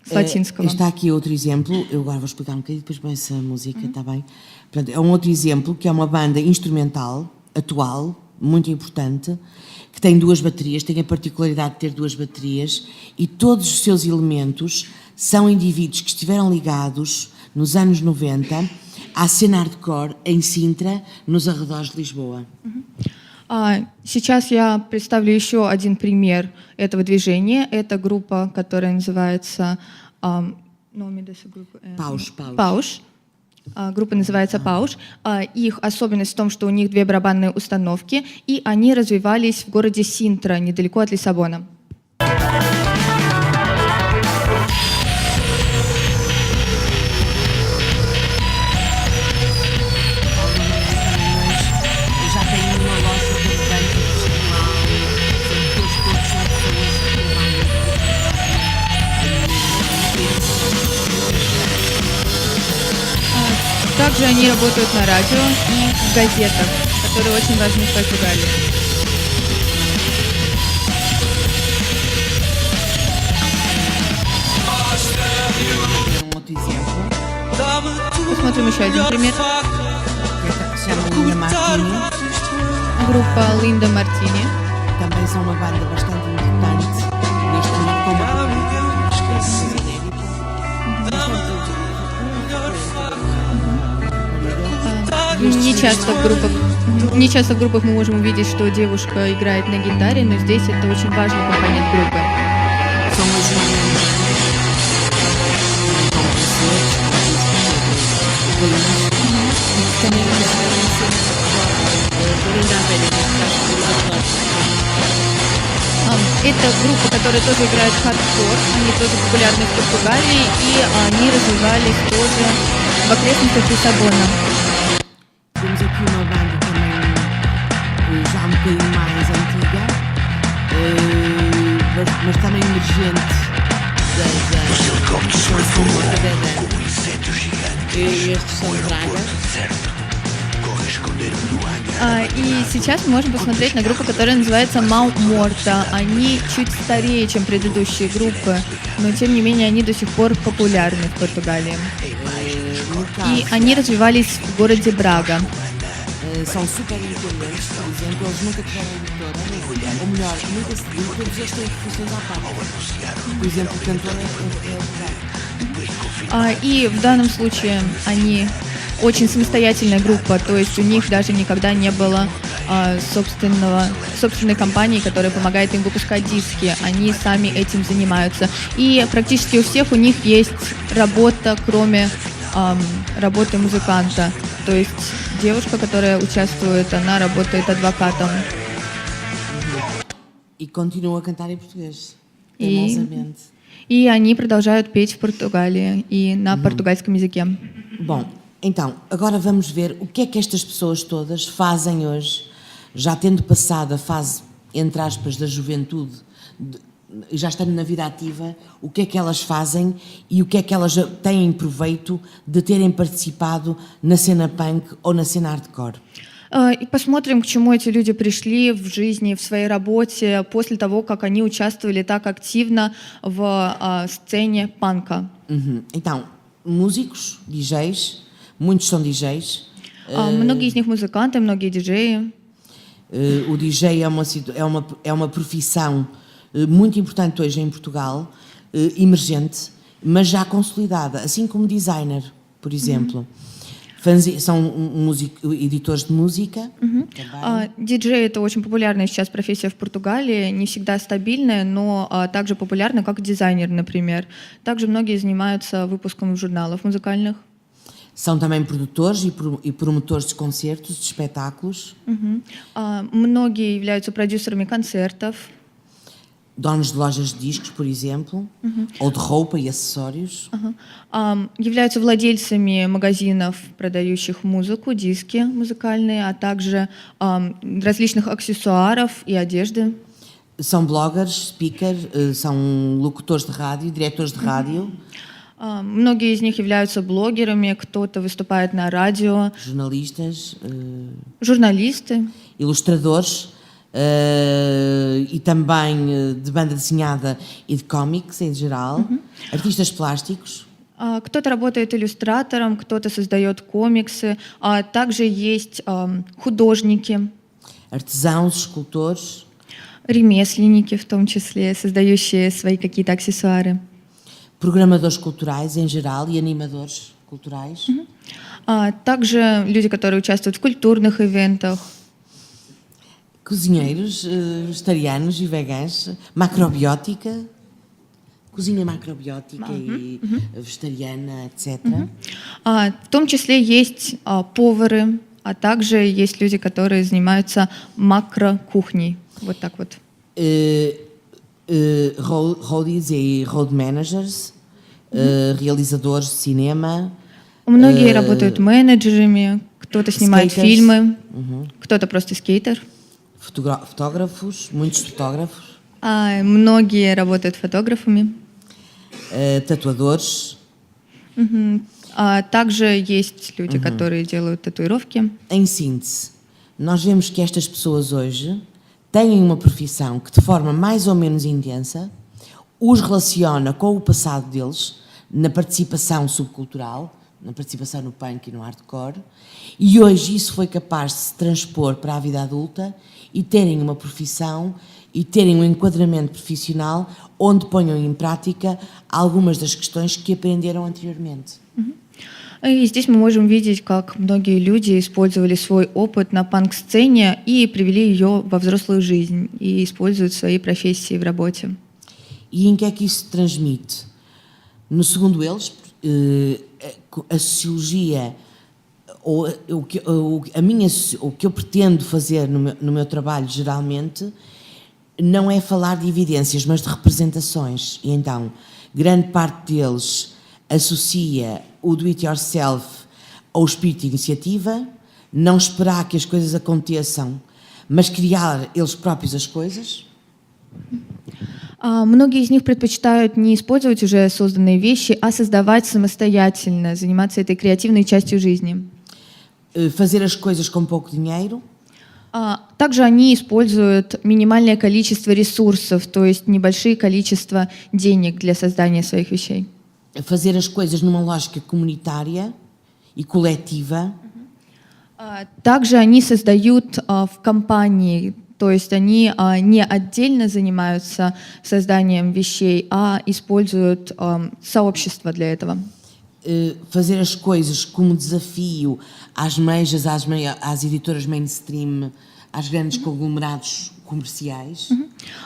с латинского.
Está aqui outro exemplo, eu agora vou explicar um bocadinho, depois começa a música, está bem? Portanto, é um outro exemplo, que é uma banda instrumental, atual, muito importante, que tem duas baterias, tem a particularidade de ter duas baterias, e todos os seus elementos são indivíduos que estiveram ligados, nos anos 90, à cena hardcore em Sintra, nos arredores de Lisboa.
Сейчас я представлю еще один пример этого движения. Это группа, которая называется Пауш. Группа называется Пауш. Их особенность в том, что у них две барабанные установки, и они развивались в городе Синтра, недалеко от Лиссабона.
Já tem uma loja de banco festival, todos são pessoas que
Также они работают на радио и в газетах, которые очень важны в Португалии.
outro exemplo,
Посмотрим еще один пример.
que se chama Linda Martini,
Группа Линда Мартини.
também são uma banda bastante importante neste momento, como
Не часто в группах мы можем увидеть, что девушка играет на гитаре, но здесь это очень важный компонент группы.
são os
Это группа, которая тоже играет хардкор, они тоже популярны в Португалии, и они развивались тоже в окрестностях Лиссабона.
Temos aqui uma banda também já um bocadinho mais antiga, mas também emergente
Os helicópteros sobrevoam
e estes são de Braga.
И сейчас мы можем посмотреть на группу, которая называется Мау Морта. Они чуть старее, чем предыдущие группы, но тем не менее они до сих пор популярны в Португалии. И они развивались в городе Брага.
São super independentes, por exemplo, eles nunca tiveram editora, ou melhor, nunca seguiram, todos eles têm profissões à parte. Por exemplo, o cantor é
И в данном случае они очень самостоятельная группа, то есть у них даже никогда не было собственной компании, которая помогает им выпускать диски. Они сами этим занимаются. И практически у всех у них есть работа, кроме работы музыканта. То есть девушка, которая участвует, она работает адвокатом.
E continua a cantar em português,
E-
teimosamente.
И они продолжают петь в Португалии и на португальском языке.
Bom, então, agora vamos ver o que é que estas pessoas todas fazem hoje, já tendo passado a fase, entre aspas, da juventude, já estando na vida ativa, o que é que elas fazem e o que é que elas têm proveito de terem participado na cena punk ou na cena hardcore.
И посмотрим, к чему эти люди пришли в жизни, в своей работе, после того, как они участвовали так активно в сцене панка.
Então, músicos, DJs, muitos são DJs.
Многие из них музыканты, многие диджеи.
O DJ é uma profissão muito importante hoje em Portugal, emergente, mas já consolidada, assim como designer, por exemplo. São editores de música.
Диджей — это очень популярная сейчас профессия в Португалии, не всегда стабильная, но также популярна, как дизайнер, например. Также многие занимаются выпуском журналов музыкальных.
São também produtores e promotores de concertos, de espetáculos.
Многие являются продюсерами концертов.
donos de lojas de discos, por exemplo, ou de roupa e acessórios.
Являются владельцами магазинов, продающих музыку, диски музыкальные, а также различных аксессуаров и одежды.
São bloggers, speakers, são locutores de rádio, diretores de rádio,
Многие из них являются блогерами, кто-то выступает на радио,
jornalistas,
журналисты,
ilustradores e também de banda desenhada e de cómics em geral, artistas plásticos.
Кто-то работает иллюстратором, кто-то создает комиксы, а также есть художники,
Artesãos, escultores,
ремесленники в том числе, создающие свои какие-то аксессуары.
programadores culturais em geral e animadores culturais,
Также люди, которые участвуют в культурных ивентах,
cozinheiros vegetarianos e veganos, macrobiótica, cozinha macrobiótica e vegetariana, etc.
В том числе есть повары, а также есть люди, которые занимаются макрокухней. Вот так вот.
Roadies e road managers, realizadores de cinema,
Многие работают менеджерами, кто-то снимает
skaters.
фильмы, кто-то просто скейтер.
fotógrafos, muitos fotógrafos,
Многие работают фотографами.
tatuadores.
Также есть люди, которые делают татуировки.
Em síntese, nós vemos que estas pessoas hoje têm uma profissão que, de forma mais ou menos intensa, os relaciona com o passado deles, na participação subcultural, na participação no punk e no hardcore, e hoje isso foi capaz de se transpor para a vida adulta e terem uma profissão e terem um enquadramento profissional onde ponham em prática algumas das questões que aprenderam anteriormente.
И здесь мы можем видеть, как многие люди использовали свой опыт на панк-сцене и привели ее во взрослую жизнь и используют свои профессии в работе.
E em que é que isso se transmite? No segundo eles, a sociologia, ou o que eu pretendo fazer no meu trabalho geralmente, não é falar de evidências, mas de representações. E então, grande parte deles associa o do-it-yourself ao espírito de iniciativa, não esperar que as coisas aconteçam, mas criar eles próprios as coisas.
Многие из них предпочитают не использовать уже созданные вещи, а создавать самостоятельно, заниматься этой креативной частью жизни.
Fazer as coisas com pouco dinheiro.
Также они используют минимальное количество ресурсов, то есть небольшие количества денег для создания своих вещей.
Fazer as coisas numa lógica comunitária e coletiva.
Также они создают в компании, то есть они не отдельно занимаются созданием вещей, а используют сообщество для этого.
Fazer as coisas como desafio às majors, às editoras mainstream, às grandes conglomerados comerciais.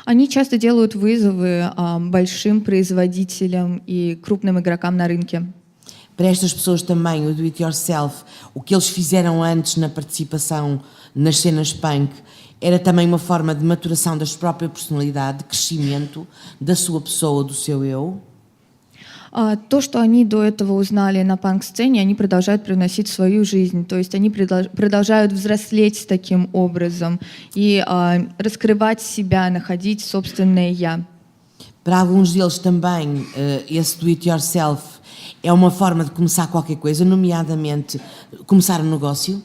Они часто делают вызовы большим производителям и крупным игрокам на рынке.
Para estas pessoas também, o do-it-yourself, o que eles fizeram antes na participação nas cenas punk, era também uma forma de maturação da sua própria personalidade, de crescimento da sua pessoa, do seu eu.
То, что они до этого узнали на панк-сцене, они продолжают привносить в свою жизнь. То есть они продолжают взрослеть таким образом и раскрывать себя, находить собственное «я».
Para alguns deles também, esse do-it-yourself é uma forma de começar qualquer coisa, nomeadamente começar um negócio.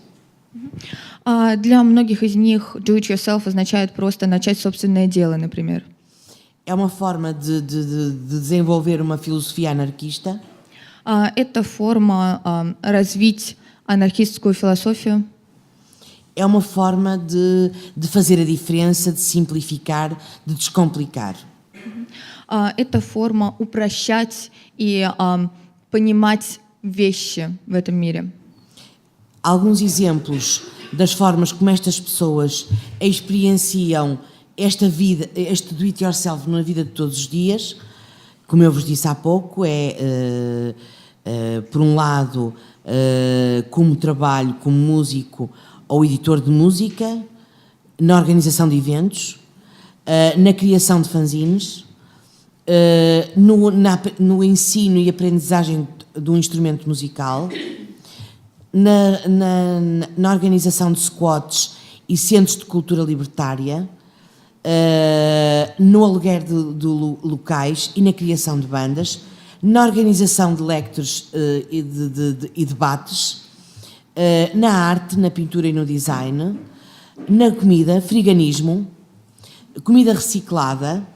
Для многих из них «do it yourself» означает просто начать собственное дело, например.
É uma forma de desenvolver uma filosofia anarquista.
Это форма развить анархистскую философию.
É uma forma de fazer a diferença, de simplificar, de descomplicar.
Это форма упрощать и понимать вещи в этом мире.
Alguns exemplos das formas como estas pessoas experienciam esta vida, este do-it-yourself na vida de todos os dias, como eu vos disse há pouco, por um lado, como trabalho como músico ou editor de música, na organização de eventos, na criação de fanzines, no ensino e aprendizagem do instrumento musical, na organização de squats e centros de cultura libertária, no aluguer de locais e na criação de bandas, na organização de lectures e debates, na arte, na pintura e no design, na comida, friganismo, comida reciclada,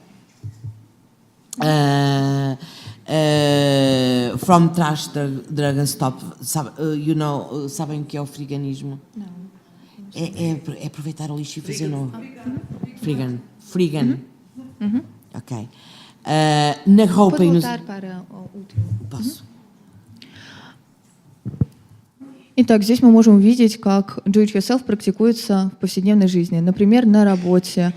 from trash Dragonstop, sabem o que é o friganismo? Não. É aproveitar o lixo e fazer novo. Frigan. Ok. Na roupa
Pode
e nos...
voltar para o último.
Posso?
Итак, здесь мы можем увидеть, как do-it-yourself практикуется в повседневной жизни. Например, на работе.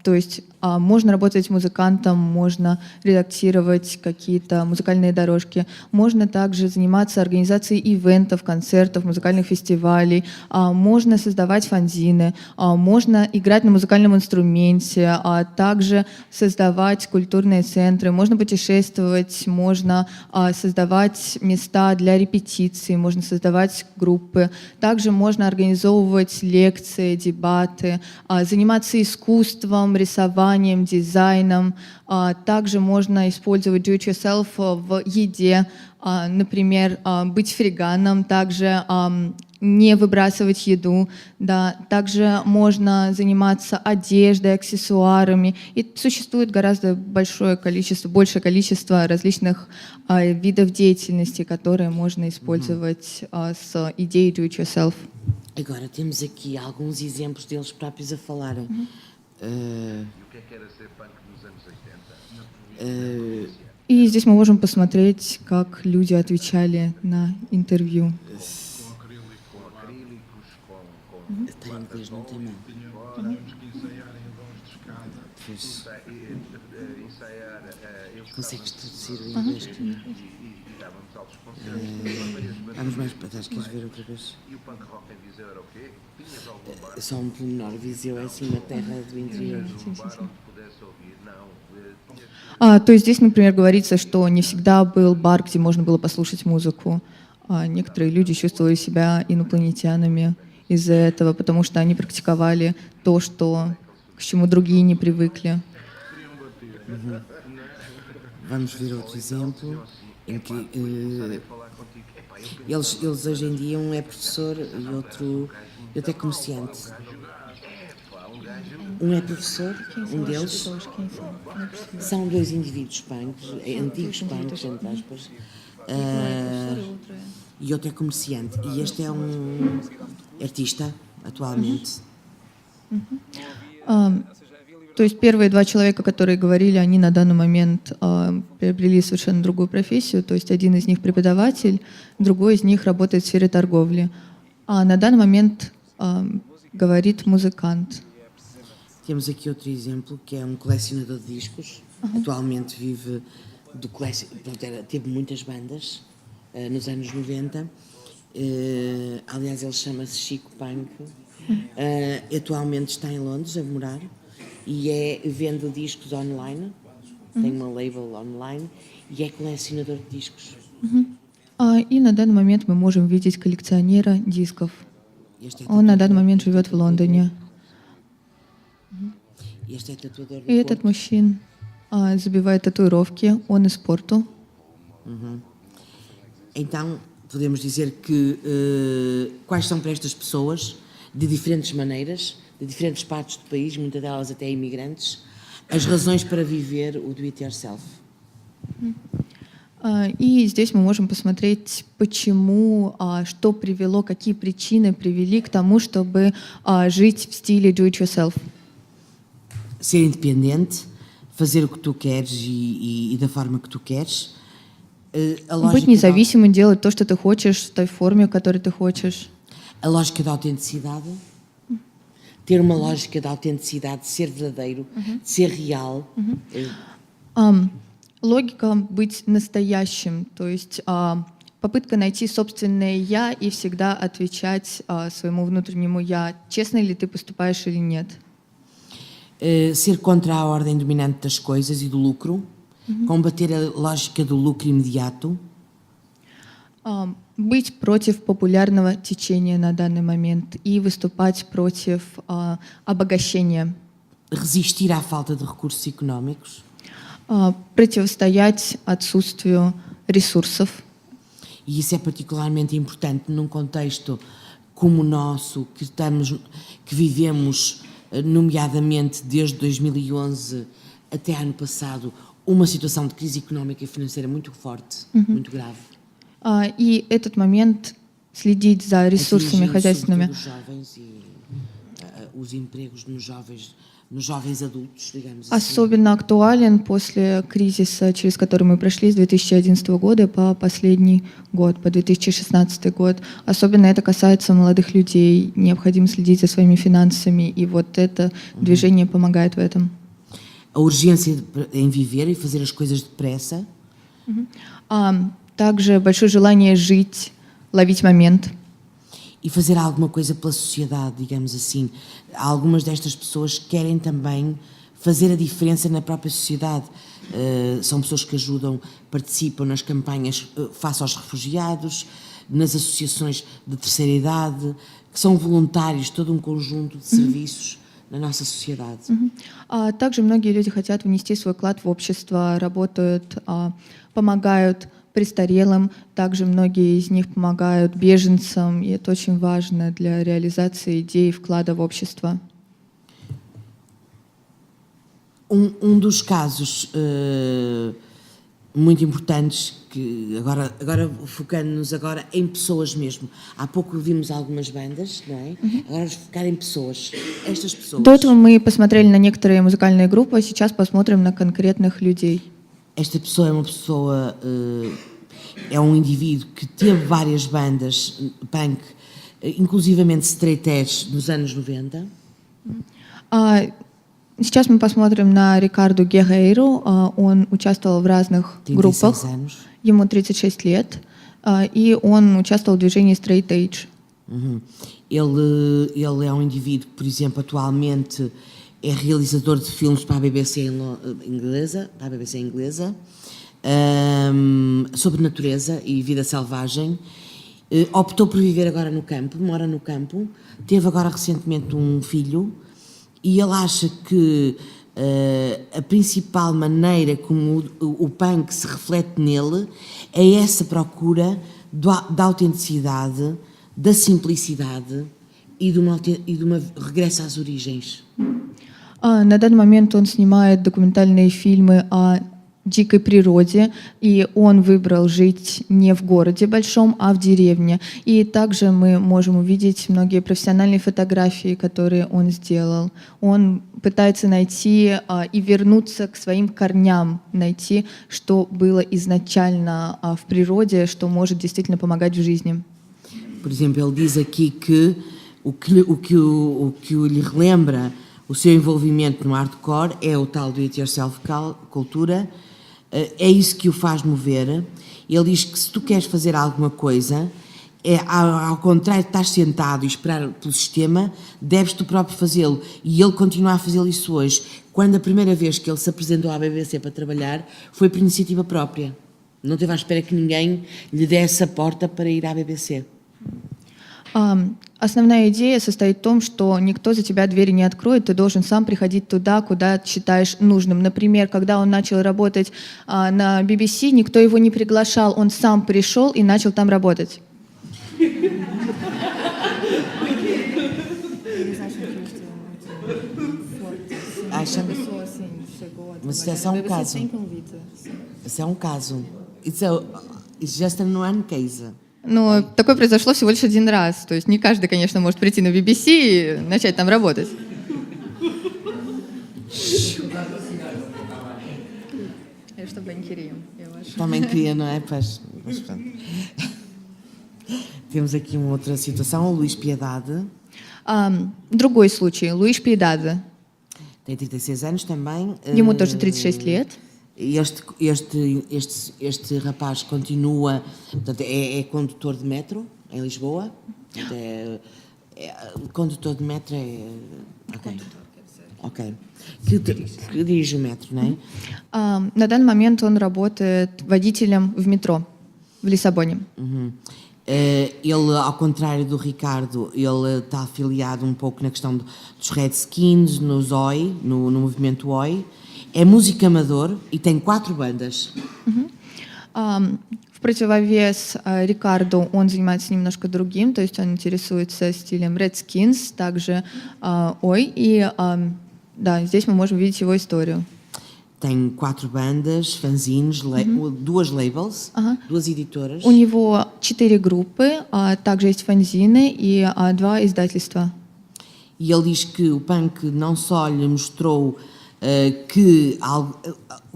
То есть можно работать музыкантом, можно редактировать какие-то музыкальные дорожки, можно также заниматься организацией ивентов, концертов, музыкальных фестивалей, можно создавать фанзины, можно играть на музыкальном инструменте, а также создавать культурные центры, можно путешествовать, можно создавать места для репетиций, можно создавать группы, также можно организовывать лекции, дебаты, заниматься искусством, рисованием, дизайном. Также можно использовать do-it-yourself в еде, например, быть фриганом, также не выбрасывать еду. Да. Также можно заниматься одеждой, аксессуарами. И существует гораздо большее количество различных видов деятельности, которые можно использовать с идеей do-it-yourself.
Agora temos aqui alguns exemplos deles próprios a falarem.
E o que era ser punk nos anos 80?
И здесь мы можем посмотреть, как люди отвечали на интервью.
Com acrílicos,
Tem inglês, não tem não.
tínhamos que ensaiar em vãos de escada,
Pois.
ensaiar,
Consegues traduzir o inglês?
e dávamos altos concertos.
Vamos mais para trás, queres ver outra vez?
E o punk rock em Viseu era o quê? Tinhas algum bar
Só um pormenor, Viseu é assim uma terra do interior.
onde pudesse ouvir? Não.
То есть здесь, например, говорится, что не всегда был бар, где можно было послушать музыку. Некоторые люди чувствовали себя инопланетянами из-за этого, потому что они практиковали то, к чему другие не привыкли.
Vamos ver outro exemplo em que eles hoje em dia um é professor e outro é comerciante. Um é professor, um deles são dois indivíduos punks, antigos punks, entre aspas, e outro é comerciante. E este é um artista atualmente.
То есть первые два человека, которые говорили, они на данный момент приобрели совершенно другую профессию. То есть один из них преподаватель, другой из них работает в сфере торговли. А на данный момент говорит музыкант.
Temos aqui outro exemplo, que é um colecionador de discos. Atualmente vive do teve muitas bandas nos anos 90. Aliás, ele chama-se Chico Punk. Atualmente está em Londres a morar e vende discos online. Tem uma label online e é colecionador de discos.
И на данный момент мы можем видеть коллекционера дисков. Он на данный момент живет в Лондоне.
Este é tatuador do
И этот
Porto.
мужчина забивает татуировки, он из Порту.
Então, podemos dizer que quais são para estas pessoas, de diferentes maneiras, de diferentes partes do país, muitas delas até imigrantes, as razões para viver o do-it-yourself.
И здесь мы можем посмотреть, почему, что привело, какие причины привели к тому, чтобы жить в стиле do-it-yourself.
Ser independente, fazer o que tu queres e da forma que tu queres.
Быть независимым, делать то, что ты хочешь, в той форме, в которой ты хочешь.
A lógica da autenticidade. Ter uma lógica da autenticidade, de ser verdadeiro, de ser real.
Логика быть настоящим, то есть попытка найти собственное «я» и всегда отвечать своему внутреннему «я», честно ли ты поступаешь или нет.
ser contra a ordem dominante das coisas e do lucro, combater a lógica do lucro imediato,
Быть против популярного течения на данный момент и выступать против обогащения.
resistir à falta de recursos económicos.
Противостоять отсутствию ресурсов.
E isso é particularmente importante num contexto como o nosso, que vivemos, nomeadamente desde 2011 até ano passado, uma situação de crise económica e financeira muito forte, muito grave.
И этот момент следить за ресурсами
Atingindo
хозяйственными.
sobretudo os jovens e os empregos nos jovens adultos, digamos assim.
Особенно актуален после кризиса, через который мы прошли с 2011 года по последний год, по 2016 год. Особенно это касается молодых людей. Необходимо следить за своими финансами, и вот это движение помогает в этом.
A urgência em viver e fazer as coisas depressa.
Также большое желание жить, ловить момент.
E fazer alguma coisa pela sociedade, digamos assim. Algumas destas pessoas querem também fazer a diferença na própria sociedade. São pessoas que ajudam, participam nas campanhas face aos refugiados, nas associações de terceira idade, que são voluntários, todo um conjunto de serviços на наша sociedade.
Также многие люди хотят внести свой вклад в общество, работают, помогают престарелым, также многие из них помогают беженцам, и это очень важно для реализации идеи вклада в общество.
Dos casos muito importantes, que agora focando-nos agora em pessoas mesmo. Há pouco vimos algumas bandas, não é? Agora vamos focar em pessoas. Estas pessoas.
До этого мы посмотрели на некоторые музыкальные группы, а сейчас посмотрим на конкретных людей.
Esta pessoa é uma pessoa, é um indivíduo que teve várias bandas punk, inclusivamente straight edge, nos anos 90.
Сейчас мы посмотрим на Рикарду Герейру. Он участвовал в разных группах. Ему 36 лет, и он участвовал в движении Straight Edge.
Ele é um indivíduo que, por exemplo, atualmente é realizador de filmes para a BBC inglesa, sobre natureza e vida selvagem. Optou por viver agora no campo, mora no campo, teve agora recentemente um filho, e ele acha que a principal maneira como o punk se reflete nele é essa procura da autenticidade, da simplicidade и de uma regresso às origens.
На данный момент он снимает документальные фильмы о дикой природе, и он выбрал жить не в городе большом, а в деревне. И также мы можем увидеть многие профессиональные фотографии, которые он сделал. Он пытается найти и вернуться к своим корням, найти, что было изначально в природе, что может действительно помогать в жизни.
Por exemplo, ele diz aqui que o que lhe relembra o seu envolvimento no hardcore é o tal do it yourself cultura. É isso que o faz mover. Ele diz que se tu queres fazer alguma coisa, ao contrário de estar sentado e esperar pelo sistema, deves tu próprio fazê-lo. E ele continua a fazê-lo isso hoje. Quando a primeira vez que ele se apresentou à BBC para trabalhar, foi por iniciativa própria. Não teve à espera que ninguém lhe desse a porta para ir à BBC.
Основная идея состоит в том, что никто за тебя двери не откроет, ты должен сам приходить туда, куда считаешь нужным. Например, когда он начал работать на BBC, никто его не приглашал, он сам пришел и начал там работать.
Mas isso é só um caso. Isso é um caso. It's just a one case.
Но такое произошло всего лишь один раз. То есть не каждый, конечно, может прийти на BBC и начать там работать. Eu também queria, eu acho.
Também queria, não é? Pois, temos aqui uma outra situação, o Luís Piedade.
Другой случай. Luís Piedade.
Tem 36 anos também.
Ему тоже 36 лет.
Este rapaz continua, portanto, é condutor de metro em Lisboa. Condutor de metro é... Okay. Ok. Que dirige o metro, não é?
На данный момент он работает водителем в метро в Лиссабоне.
Ele, ao contrário do Ricardo, ele está afiliado um pouco na questão dos Redskins, nos OI, no movimento OI. É músico amador e tem 4 bandas.
В противовес Рикарду он занимается немножко другим, то есть он интересуется стилем Redskins, также Ой, и да, здесь мы можем видеть его историю.
Tem 4 bandas, fanzines, 2 labels, 2 editoras.
У него 4 группы, также есть фанзины и 2 издательства.
E ele diz que o punk não só lhe mostrou que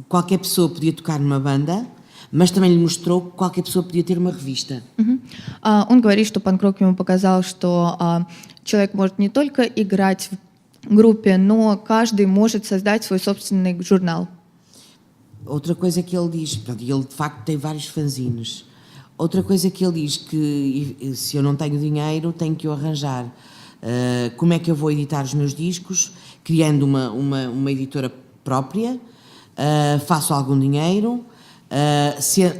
qualquer pessoa podia tocar numa banda, mas também lhe mostrou que qualquer pessoa podia ter uma revista.
Он говорит, что панк-рок ему показал, что человек может не только играть в группе, но каждый может создать свой собственный журнал.
Outra coisa que ele diz, pronto, ele de facto tem vários fanzines. Outra coisa que ele diz que se eu não tenho dinheiro, tenho que o arranjar. Como é que eu vou editar os meus discos? Criando uma editora própria, faço algum dinheiro,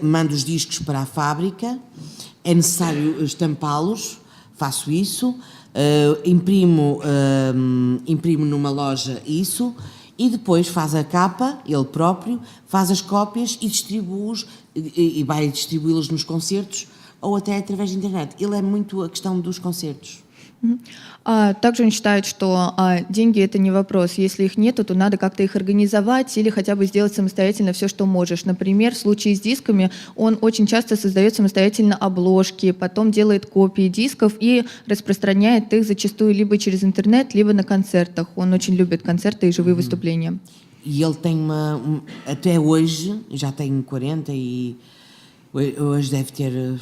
mando os discos para a fábrica, é necessário estampá-los, faço isso, imprimo numa loja isso, e depois faz a capa, ele próprio, faz as cópias e distribui-os, e vai distribuí-los nos concertos ou até através da internet. Ele é muito a questão dos concertos.
Также он считает, что деньги это не вопрос. Если их нету, то надо как-то их организовать или хотя бы сделать самостоятельно все, что можешь. Например, в случае с дисками он очень часто создает самостоятельно обложки, потом делает копии дисков и распространяет их зачастую либо через интернет, либо на концертах. Он очень любит концерты и живые выступления.
E ele tem até hoje, já tem 40 e hoje deve ter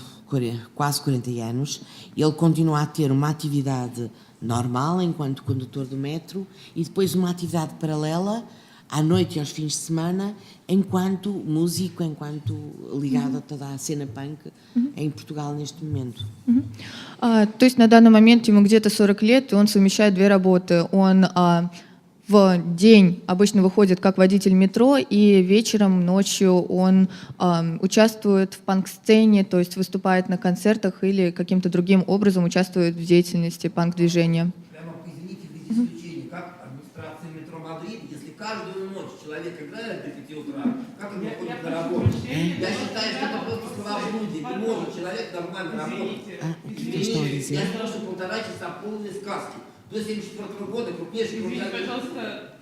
quase 40 anos, ele continua a ter uma atividade normal enquanto condutor do metro e depois uma atividade paralela à noite e aos fins de semana enquanto músico, enquanto ligado a toda a cena punk em Portugal neste momento.
То есть на данный момент ему где-то 40 лет, и он совмещает 2 работы. Он в день обычно выходит как водитель метро, и вечером, ночью он участвует в панк-сцене, то есть выступает на концертах или каким-то другим образом участвует в деятельности панк-движения.
Прямо, извините, без исключения, как администрация метро Мадрид, если каждую ночь человек играет до 5 утра, как он выходит на работу? Я считаю, что это просто словоблудие. Не может человек нормально работать. Я спрашиваю 1,5 часа полной сказки. До 1974 года крупнейший
Пожалуйста.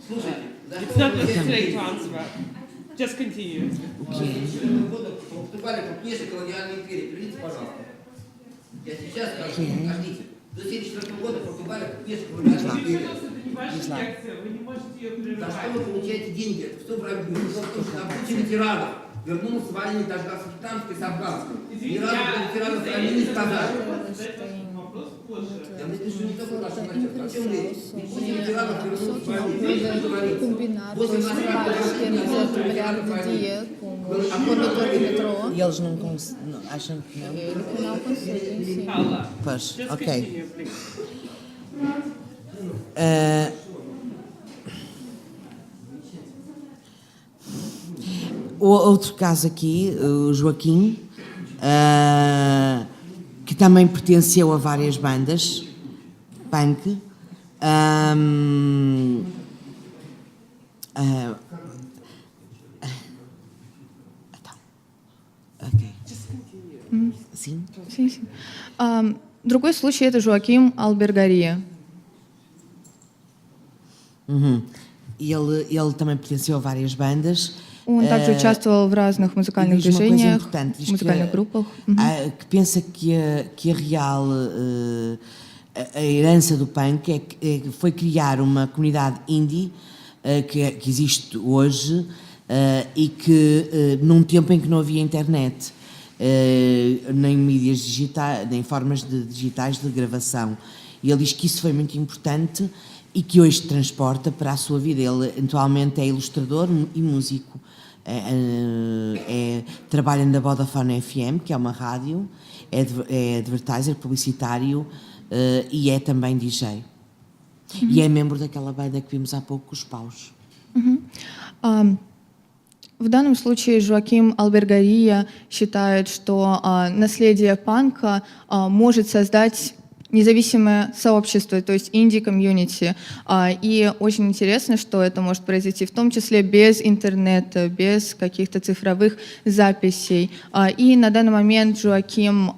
Слушайте, за
It's
что
not
вы
necessary to answer. Just continue.
До 1974 года в Португалии крупнейшая колониальная империя. Перейдите, пожалуйста. Я сейчас скажу, подождите. До 1974 года в Португалии крупнейшая колониальная империя.
Пожалуйста, это не ваша лекция, вы не можете ее
За что
прерывать.
вы получаете деньги? Это все враги. Дело в том, что на куче ветеранов вернулся с войны таджикстанской с афганской. Ни разу про ветеранов они не сказали.
Вопрос позже.
Я напишу не только нашу начальство. О чем речь? Ни куче ветеранов вернулся с войны. Видите, что говорится? После нас
E eles não acham que não?
Paula,
Pois,
just
ok.
continue, please.
Outro caso aqui, o Joaquim, que também pertenceu a várias bandas punk. Ok. Sim?
Sim, sim. Другой случай это Жоаким Албергария.
E ele também pertenceu a várias bandas.
Он также участвовал в разных музыкальных
Diz uma coisa
движениях,
importante, diz
музыкальных группах.
que pensa que a real a herança do punk foi criar uma comunidade indie que existe hoje e que num tempo em que não havia internet, nem mídias digitais, nem formas digitais de gravação. E ele diz que isso foi muito importante e que hoje transporta para a sua vida. Ele atualmente é ilustrador e músico. Trabalha na Vodafone FM, que é uma rádio, é advertiser, publicitário e é também DJ. E é membro daquela banda que vimos há pouco, os Paus.
В данном случае Жоаким Албергария считает, что наследие панка может создать независимое сообщество, то есть инди-комьюнити. И очень интересно, что это может произойти в том числе без интернета, без каких-то цифровых записей. И на данный момент Жоаким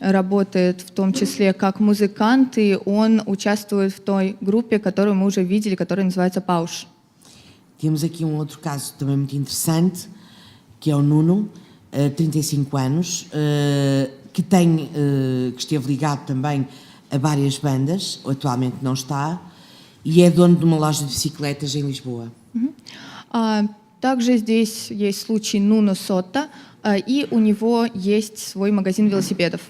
работает в том числе как музыкант, и он участвует в той группе, которую мы уже видели, которая называется «Пауш».
Temos aqui um outro caso também muito interessante, que é o Nuno, 35 anos, que esteve ligado também a várias bandas, atualmente não está, e é dono de uma loja de bicicletas em Lisboa.
Также здесь есть случай Нуно Сота, и у него есть свой магазин велосипедов.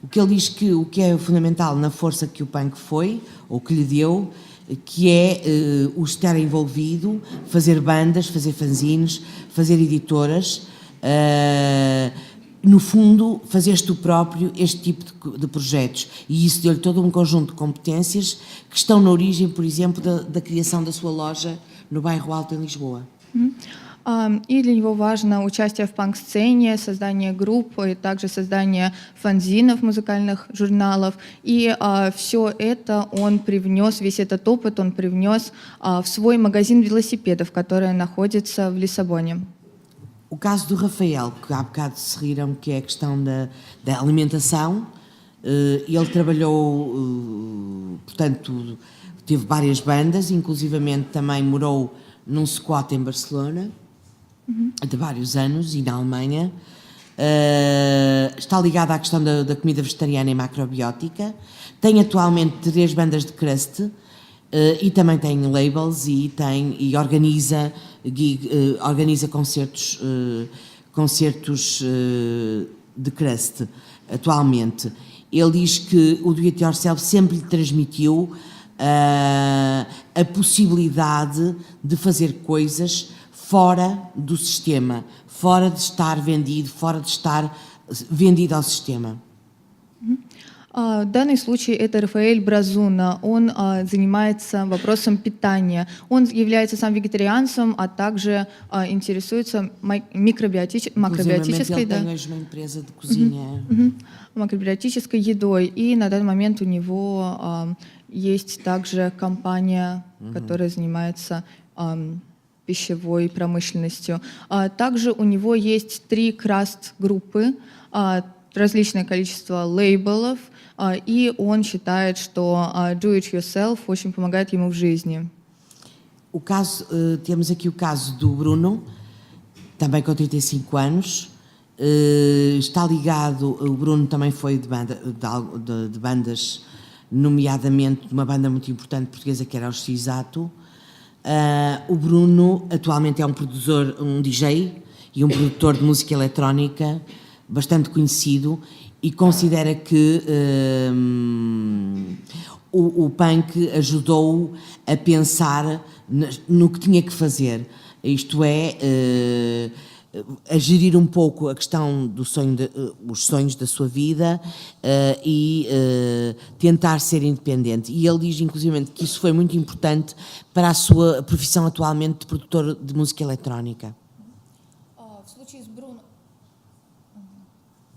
O que ele diz que o que é fundamental na força que o punk foi, ou que lhe deu, que é o estar envolvido, fazer bandas, fazer fanzines, fazer editoras, no fundo, fazes tu próprio este tipo de projetos. E isso deu-lhe todo um conjunto de competências que estão na origem, por exemplo, da criação da sua loja no Bairro Alto, em Lisboa.
И для него важно участие в панк-сцене, создание групп, и также создание фанзинов, музыкальных журналов. И все это он привнес, весь этот опыт он привнес в свой магазин велосипедов, который находится в Лиссабоне.
O caso do Rafael, que há bocado se riram, que é a questão da alimentação, ele trabalhou, portanto, teve várias bandas, inclusivamente também morou num squat em Barcelona, de vários anos, e na Alemanha. Está ligado à questão da comida vegetariana e macrobiótica. Tem atualmente 3 bandas de crust e também tem labels e organiza concertos de crust atualmente. Ele diz que o Do It Yourself sempre lhe transmitiu a possibilidade de fazer coisas fora do sistema, fora de estar vendido, fora de estar vendido ao система.
Данный случай – это Рафаэль Бразуна. Он занимается вопросом питания. Он является сам вегетарианцем, а также интересуется макробиотической, макробиотической едой. И на данный момент у него есть также компания, которая занимается пищевой промышленностью. Также у него есть 3 краст-группы, различное количество лейблов, и он считает, что Do It Yourself очень помогает ему в жизни.
Temos aqui o caso do Bruno, também com 35 anos. Está ligado, o Bruno também foi de bandas, nomeadamente de uma banda muito importante portuguesa que era o X-Ato. O Bruno atualmente é um produtor, um DJ e um produtor de música eletrónica bastante conhecido e considera que o punk ajudou-o a pensar no que tinha que fazer, isto é, a gerir um pouco a questão do sonho, os sonhos da sua vida e tentar ser independente. E ele diz, inclusive, que isso foi muito importante para a sua profissão atualmente de produtor de música eletrónica.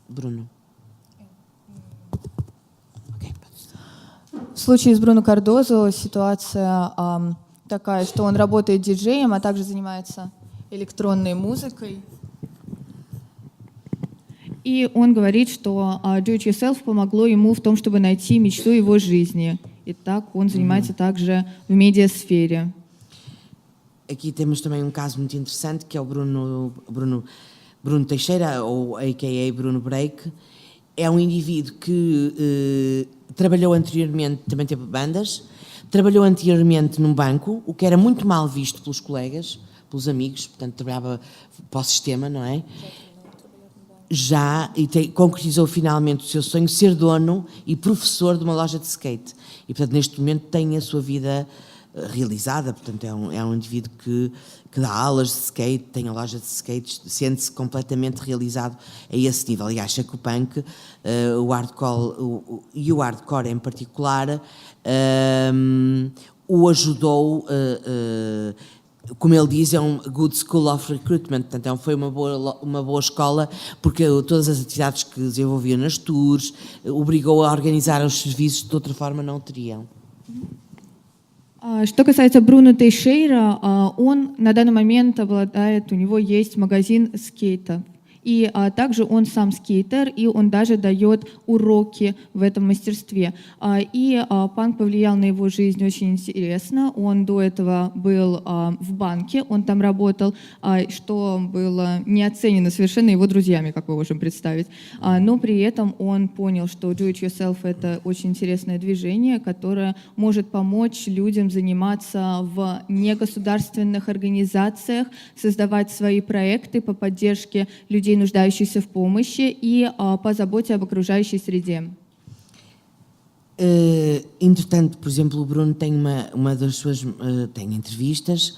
Bruno.
В случае с Бруно Кардозо ситуация такая, что он работает диджеем, а также занимается электронной музыкой. И он говорит, что Do It Yourself помогло ему в том, чтобы найти мечту его жизни. И так он занимается также в медиасфере.
Aqui temos também um caso muito interessante, que é o Bruno Teixeira, ou a.k.a. Bruno Break. É um indivíduo que trabalhou anteriormente, também teve bandas, trabalhou anteriormente num banco, o que era muito mal visto pelos colegas, pelos amigos, portanto trabalhava para o sistema, não é? Concretizou finalmente o seu sonho, ser dono e professor de uma loja de skate. E portanto neste momento tem a sua vida realizada, portanto é um indivíduo que dá aulas de skate, tem a loja de skate, sente-se completamente realizado a esse nível e acha que o punk, o hardcore em particular, o ajudou, como ele diz, é um good school of recruitment, portanto foi uma boa escola, porque todas as atividades que desenvolvia nas tours, obrigou a organizar os serviços que de outra forma não teriam.
Что касается Бруно Тейшейра, он на данный момент обладает, у него есть магазин скейта. И также он сам скейтер, и он даже дает уроки в этом мастерстве. Панк повлиял на его жизнь очень интересно. Он до этого был в банке, он там работал, что было не оценено совершенно его друзьями, как вы можем представить. Но при этом он понял, что Do It Yourself — это очень интересное движение, которое может помочь людям заниматься в негосударственных организациях, создавать свои проекты по поддержке людей, нуждающихся в помощи, и по заботе об окружающей среде.
Entretanto, por exemplo, o Bruno tem uma das suas tem entrevistas,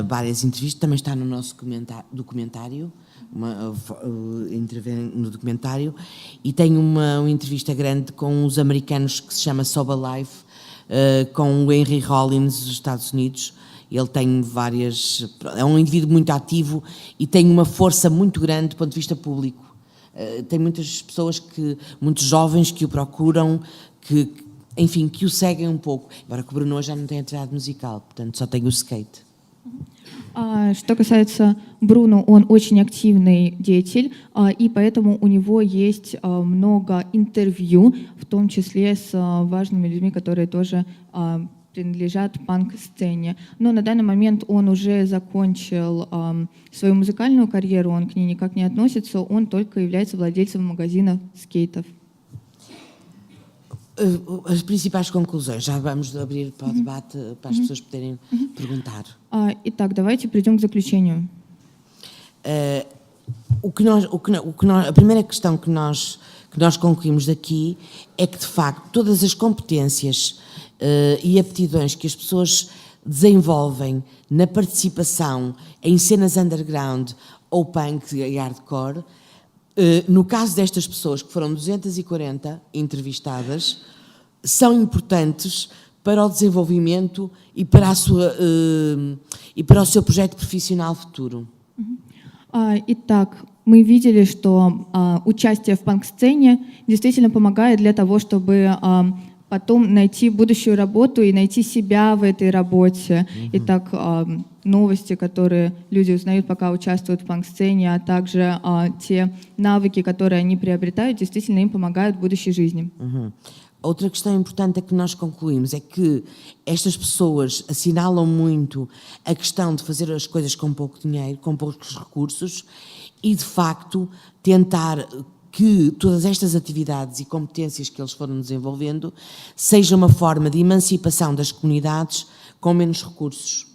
várias entrevistas, também está no nosso documentário, intervém no documentário, e tem uma entrevista grande com os americanos que se chama Sober Life, com o Henry Rollins dos Estados Unidos. Ele tem é um indivíduo muito ativo e tem uma força muito grande do ponto de vista público. Tem muitas pessoas, muitos jovens que o procuram, que o seguem um pouco. Embora que o Bruno já não tenha atividade musical, portanto só tem o skate.
Что касается Бруно, он очень активный деятель, и поэтому у него есть много интервью, в том числе с важными людьми, которые тоже принадлежат панк-сцене. Но на данный момент он уже закончил свою музыкальную карьеру, он к ней никак не относится, он только является владельцем магазина скейтов.
As principais conclusões, já vamos abrir para o debate, para as pessoas poderem perguntar.
Итак, давайте перейдем к заключению.
A primeira questão que nós concluímos daqui é que, de facto, todas as competências e aptidões que as pessoas desenvolvem na participação em cenas underground ou punk e hardcore, no caso destas pessoas, que foram 240 entrevistadas, são importantes para o desenvolvimento e para o seu projeto profissional futuro.
Итак, мы видели, что участие в панк-сцене действительно помогает для того, чтобы потом найти будущую работу и найти себя в этой работе. Итак, новости, которые люди узнают, пока участвуют в панк-сцене, а также те навыки, которые они приобретают, действительно им помогают в будущей жизни.
Outra questão importante que nós concluímos é que estas pessoas assinalam muito a questão de fazer as coisas com pouco dinheiro, com poucos recursos e, de facto, tentar que todas estas atividades e competências que eles foram desenvolvendo seja uma forma de emancipação das comunidades com menos recursos.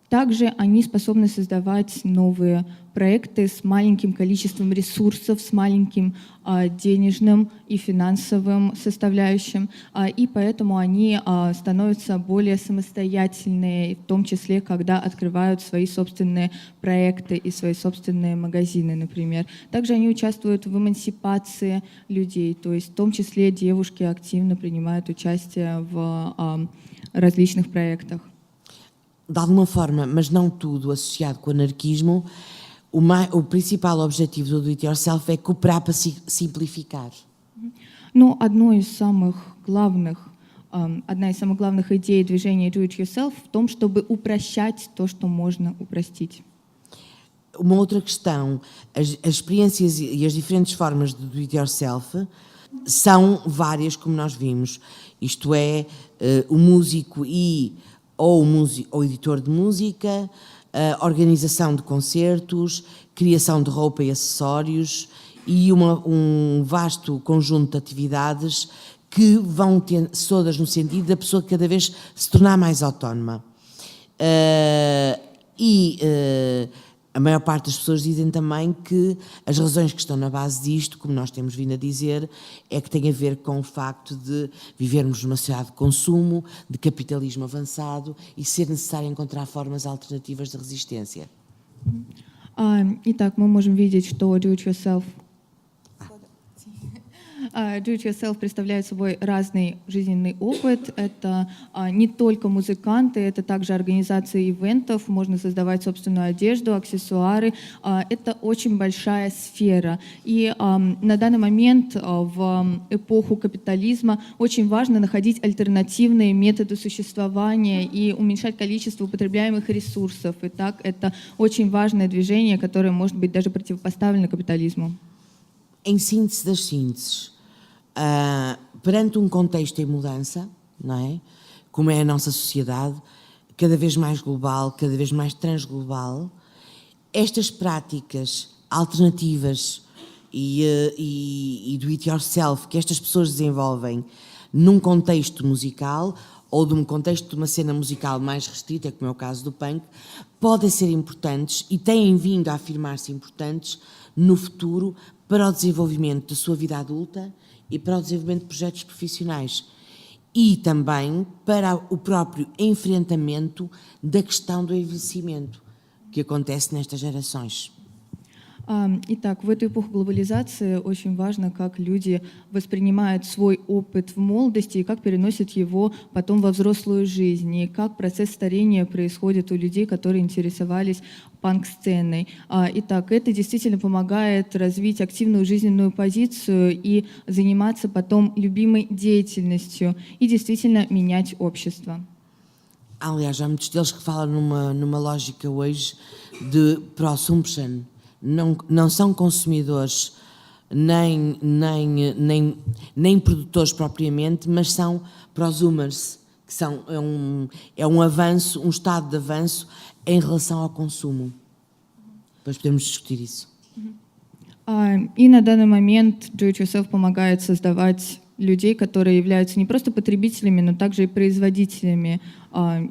Также они способны создавать новые проекты с маленьким количеством ресурсов, с маленьким денежным и финансовым составляющим, и поэтому они становятся более самостоятельные, в том числе, когда открывают свои собственные проекты и свои собственные магазины, например. Также они участвуют в эмансипации людей, то есть в том числе девушки активно принимают участие в различных проектах.
De alguma forma, mas não tudo associado com o anarquismo, o principal objetivo do Do-It-Yourself é cooperar para simplificar.
Но одна из самых главных идей движения Do-It-Yourself в том, чтобы упрощать то, что можно упростить.
Uma outra questão, as experiências e as diferentes formas de Do-It-Yourself são várias, como nós vimos. Isto é, o músico ou editor de música, organização de concertos, criação de roupa e acessórios e um vasto conjunto de atividades que vão ter todas no sentido da pessoa cada vez se tornar mais autónoma. a maior parte das pessoas dizem também que as razões que estão na base disto, como nós temos vindo a dizer, é que tem a ver com o facto de vivermos numa sociedade de consumo, de capitalismo avançado e ser necessário encontrar formas alternativas de resistência.
Итак, мы можем видеть, что do-it-yourself представляет собой разный жизненный опыт. Это не только музыканты, это также организация ивентов, можно создавать собственную одежду, аксессуары. Это очень большая сфера. И на данный момент, в эпоху капитализма, очень важно находить альтернативные методы существования и уменьшать количество употребляемых ресурсов. Итак, это очень важное движение, которое может быть даже противопоставлено капитализму.
Em síntese das sínteses, perante um contexto em mudança, não é? Como é a nossa sociedade, cada vez mais global, cada vez mais transglobal, estas práticas alternativas e do it yourself que estas pessoas desenvolvem num contexto musical ou de um contexto de uma cena musical mais restrita, como é o caso do punk, podem ser importantes e têm vindo a afirmar-se importantes no futuro para o desenvolvimento da sua vida adulta e para o desenvolvimento de projetos profissionais e também para o próprio enfrentamento da questão do envelhecimento que acontece nestas gerações.
Итак, в эту эпоху глобализации очень важно, как люди воспринимают свой опыт в молодости и как переносят его потом во взрослую жизнь, и как процесс старения происходит у людей, которые интересовались панк-сценой. Итак, это действительно помогает развить активную жизненную позицию и заниматься потом любимой деятельностью и действительно менять общество.
Aliás, há muitos deles que falam numa lógica hoje de prosumption. Não são consumidores nem produtores propriamente, mas são prosumers, que é um avanço, um estado de avanço em relação ao consumo. Depois podemos discutir isso.
И на данный момент Do-It-Yourself помогает создавать людей, которые являются не просто потребителями, но также и производителями.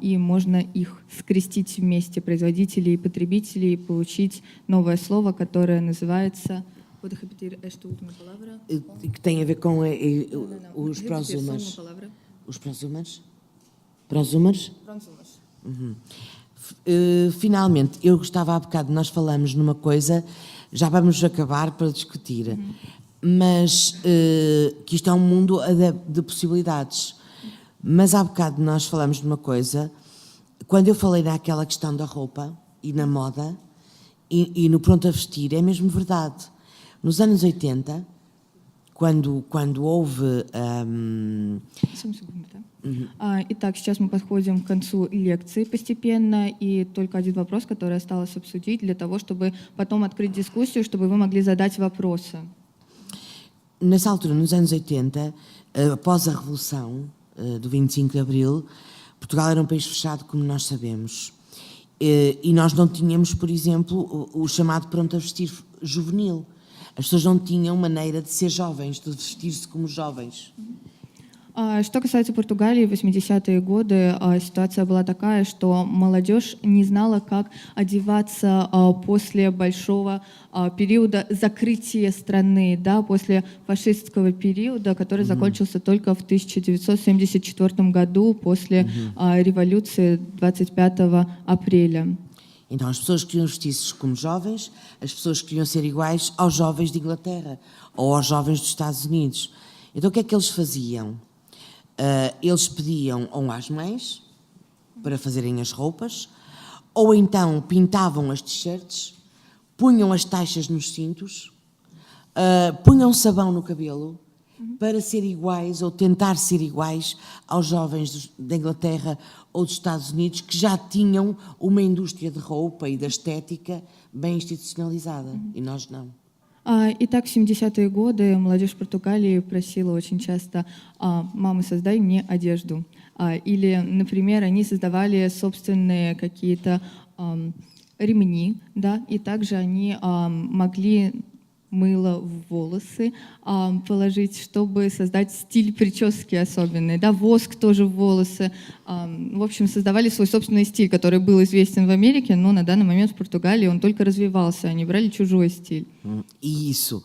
И можно их скрестить вместе, производителей и потребителей, и получить новое слово, которое называется...
Que tem a ver com os prosumers. Os prosumers? Prosumers? Uhum. Finalmente, eu gostava há bocado, nós falamos numa coisa, já vamos acabar para discutir, mas que isto é um mundo de possibilidades. Mas há bocado nós falamos de uma coisa, quando eu falei naquela questão da roupa e na moda e no pronto a vestir, é mesmo verdade. Nos anos 80, quando houve...
Итак, сейчас мы подходим к концу лекции постепенно, и только один вопрос, который осталось обсудить, для того, чтобы потом открыть дискуссию, чтобы вы могли задать вопросы.
Nessa altura, nos anos 80, após a Revolução do 25 de Abril, Portugal era um país fechado, como nós sabemos. E nós não tínhamos, por exemplo, o chamado pronto a vestir juvenil. As pessoas não tinham maneira de ser jovens, de vestir-se como jovens.
Что касается Португалии, в 80-е годы ситуация была такая, что молодежь не знала, как одеваться после большого периода закрытия страны, да, после фашистского периода, который закончился только в 1974 году, после революции 25 апреля.
Então, as pessoas queriam vestir-se como jovens, as pessoas queriam ser iguais aos jovens de Inglaterra ou aos jovens dos Estados Unidos. Então, o que é que eles faziam? Eles pediam ou às mães para fazerem as roupas, ou então pintavam as t-shirts, punham as taixas nos cintos, punham sabão no cabelo para ser iguais ou tentar ser iguais aos jovens da Inglaterra ou dos Estados Unidos, que já tinhам uma indústria de roupa e da estética bem institucionalizada, e nós não.
Итак, в 70-е годы молодежь Португалии просила очень часто: «Мама, создай мне одежду». Или, например, они создавали собственные какие-то ремни, да, и также они могли мыло в волосы положить, чтобы создать стиль прически особенный. Да, воск тоже в волосы. В общем, создавали свой собственный стиль, который был известен в Америке, но на данный момент в Португалии он только развивался, они брали чужой стиль.
E isso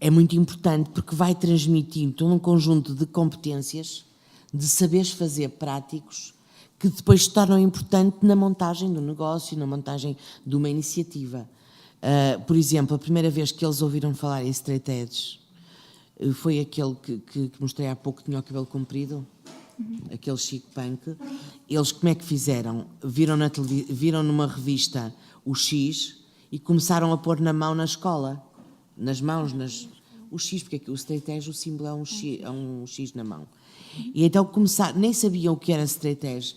é muito importante porque vai transmitir todo um conjunto de competências, de saberes fazer práticos, que depois se tornam importantes na montagem do negócio, na montagem de uma iniciativa. Por exemplo, a primeira vez que eles ouviram falar em straight edge foi aquele que mostrei há pouco, que tinha o cabelo comprido, aquele chic punk. Eles como é que fizeram? Viram numa revista o X e começaram a pôr na mão na escola, nas mãos, o X, porque o straight edge, o símbolo é um X na mão. E então nem sabiam o que era straight edge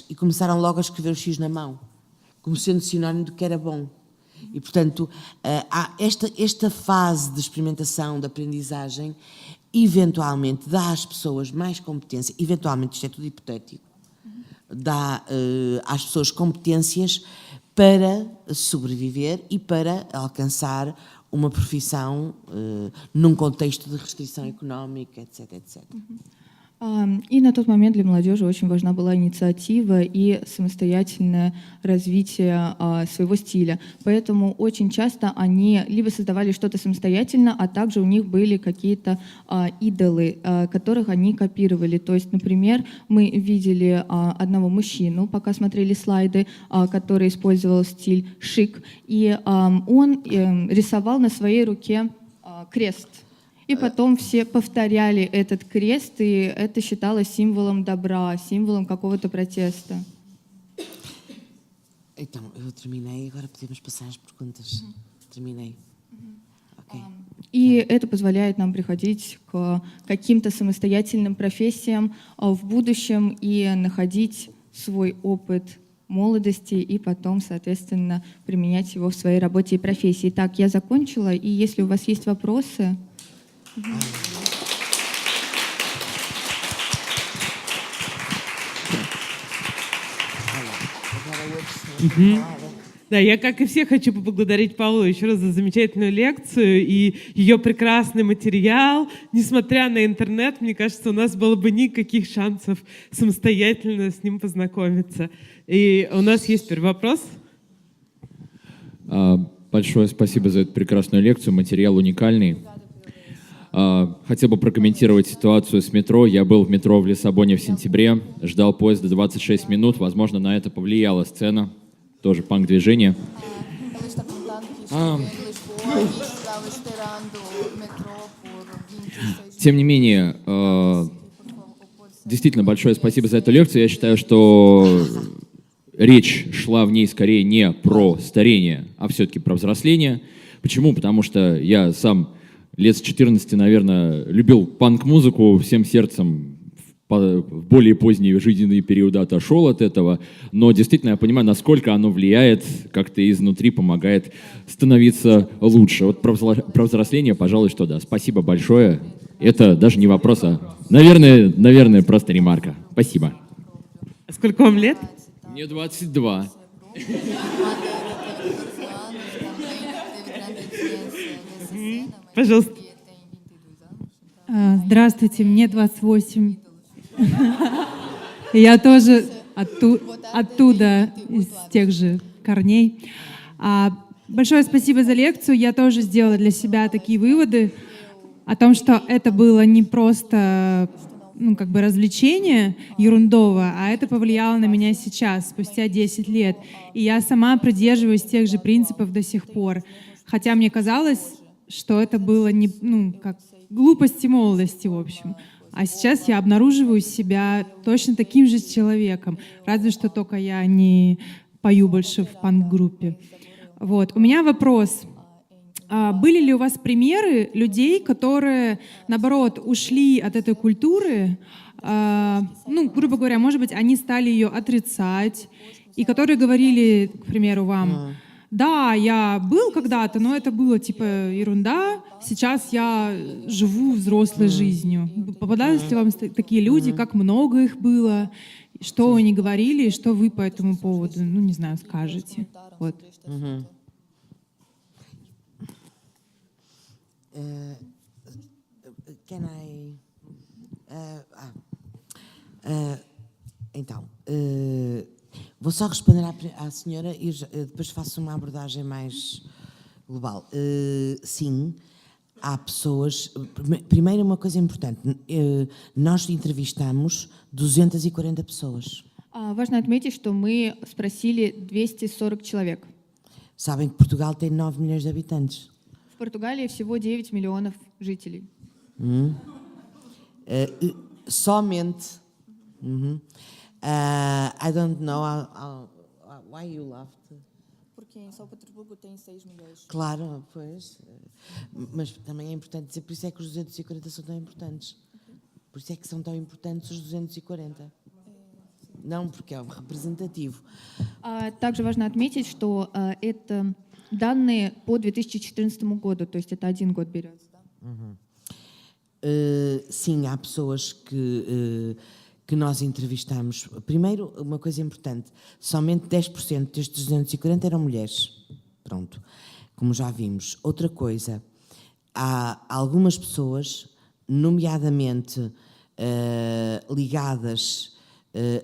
e começaram logo a escrever o X na mão, como sendo sinónimo de que era bom. E, portanto, há esta fase de experimentação, de aprendizagem, eventualmente dá às pessoas mais competência, eventualmente, isto é tudo hipotético, dá às pessoas competências para sobreviver e para alcançar uma profissão num contexto de restrição económica, etc, etc.
И на тот момент для молодежи очень важна была инициатива и самостоятельное развитие своего стиля. Поэтому очень часто они либо создавали что-то самостоятельно, а также у них были какие-то идолы, которых они копировали. То есть, например, мы видели одного мужчину, пока смотрели слайды, который использовал стиль шик, и он рисовал на своей руке крест. И потом все повторяли этот крест, и это считалось символом добра, символом какого-то протеста.
Então, eu terminei, agora podemos passar às perguntas. Terminei. Okay.
И это позволяет нам приходить к каким-то самостоятельным профессиям в будущем и находить свой опыт молодости и потом, соответственно, применять его в своей работе и профессии. Так, я закончила, и если у вас есть вопросы...
Да, я, как и все, хочу поблагодарить Паулу еще раз за замечательную лекцию и ее прекрасный материал. Несмотря на интернет, мне кажется, у нас было бы никаких шансов самостоятельно с ним познакомиться. И у нас есть первый вопрос.
Большое спасибо за эту прекрасную лекцию, материал уникальный. Хотел бы прокомментировать ситуацию с метро. Я был в метро в Лиссабоне в сентябре, ждал поезда 26 минут. Возможно, на это повлияла сцена, тоже панк-движение. Тем не менее, действительно большое спасибо за эту лекцию. Я считаю, что речь шла в ней скорее не про старение, а все-таки про взросление. Почему? Потому что я сам лет с 14, наверное, любил панк-музыку всем сердцем, в более поздние жизненные периоды отошел от этого, но действительно я понимаю, насколько оно влияет, как-то изнутри помогает становиться лучше. Вот про взросление, пожалуй, что да. Спасибо большое. Это даже не вопрос, а, наверное, просто ремарка. Спасибо.
Сколько вам лет?
Мне 22.
Пожалуйста.
Здравствуйте, мне 28. Я тоже оттуда, из тех же корней. Большое спасибо за лекцию. Я тоже сделала для себя такие выводы о том, что это было не просто развлечение ерундовое, а это повлияло на меня сейчас, спустя 10 лет. И я сама придерживаюсь тех же принципов до сих пор. Хотя мне казалось, что это было как глупости молодости, в общем. А сейчас я обнаруживаю себя точно таким же человеком, разве что только я не пою больше в панк-группе. Вот. У меня вопрос. Были ли у вас примеры людей, которые, наоборот, ушли от этой культуры, грубо говоря, может быть, они стали ее отрицать, и которые говорили, к примеру, вам: да, я был когда-то, но это было типа ерунда, сейчас я живу взрослой жизнью. Попадались ли вам такие люди, как много их было, что они говорили, и что вы по этому поводу, скажете? Вот.
Can I... Então, vou só responder à senhora e depois faço uma abordagem mais global. Sim, há pessoas... Primeiro, uma coisa importante. Nós entrevistamos 240 pessoas.
Важно отметить, что мы спросили 240 человек.
Sabem que Portugal tem 9 milhões de habitantes.
В Португалии всего 9 миллионов жителей.
Somente. I don't know why you laughed.
Porque em São Petersburgo tem 6 milhões.
Claro, pois. Mas também é importante dizer, por isso é que os 240 são tão importantes. Por isso é que são tão importantes os 240. Não, porque é representativo.
Также важно отметить, что это данные по 2014 году, то есть это 1 год берется.
Sim, há pessoas que nós entrevistamos. Primeiro, uma coisa importante, somente 10% destes 240 eram mulheres. Pronto, como já vimos. Outra coisa, há algumas pessoas, nomeadamente ligadas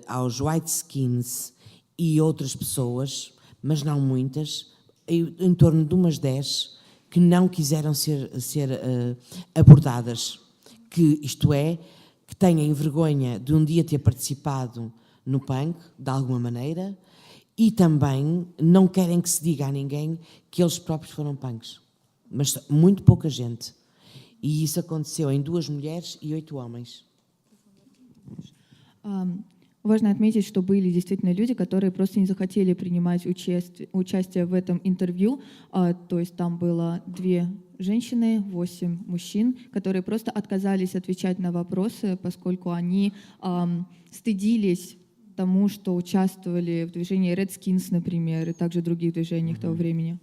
aos white skins e outras pessoas, mas não muitas, em torno de umas 10, que não quiseram ser abordadas. Que, isto é, que têm vergonha de um dia ter participado no punk, de alguma maneira, e também não querem que se diga a ninguém que eles próprios foram punks. Mas muito pouca gente. E isso aconteceu em 2 mulheres e 8 homens.
Важно отметить, что были действительно люди, которые просто не захотели принимать участие в этом интервью. То есть там было 2 женщины, 8 мужчин, которые просто отказались отвечать на вопросы, поскольку они стыдились тому, что участвовали в движении Redskins, например, и также других движениях того времени.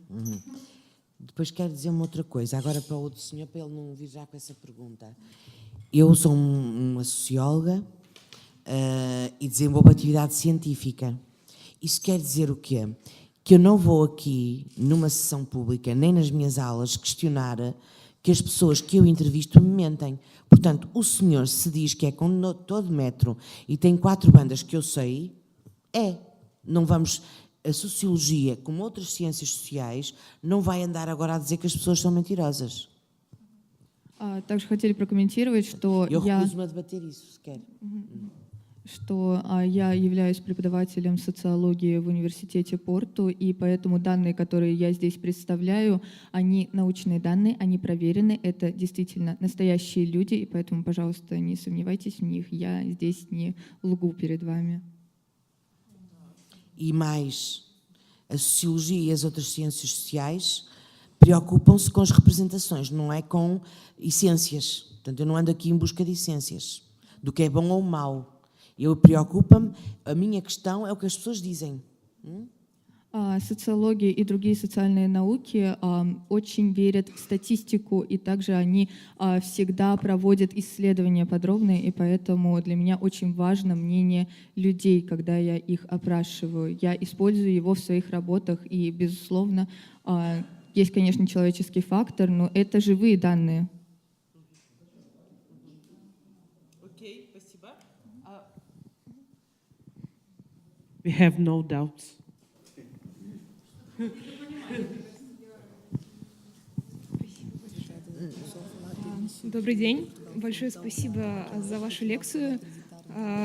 Depois quero dizer uma outra coisa, agora para o outro senhor, para ele não vir já com essa pergunta. Eu sou uma socióloga e desenvolvo atividade científica. Isso quer dizer o quê? Que eu não vou aqui, numa sessão pública, nem nas minhas aulas, questionar que as pessoas que eu entrevisto me mentem. Portanto, o senhor se diz que é condutor de metro e tem 4 bandas que eu sei, não vamos... A sociologia, como outras ciências sociais, não vai andar agora a dizer que as pessoas são mentirosas.
Также хотели прокомментировать, что
Eu recuso-me a debater isso, sequer.
Что я являюсь преподавателем социологии в университете Порту, и поэтому данные, которые я здесь представляю, они научные данные, они проверены, это действительно настоящие люди, и поэтому, пожалуйста, не сомневайтесь в них, я здесь не лгу перед вами.
E mais, a sociologia e as outras ciências sociais preocupam-se com as representações, não é com essências. Portanto, eu não ando aqui em busca de essências, do que é bom ou mau. Eu preocupo-me, a minha questão é o que as pessoas dizem.
Социология и другие социальные науки очень верят в статистику, и также они всегда проводят исследования подробные, и поэтому для меня очень важно мнение людей, когда я их опрашиваю. Я использую его в своих работах, и, безусловно, есть, конечно, человеческий фактор, но это живые данные.
Окей, спасибо. We have no doubts.
Добрый день. Большое спасибо за вашу лекцию.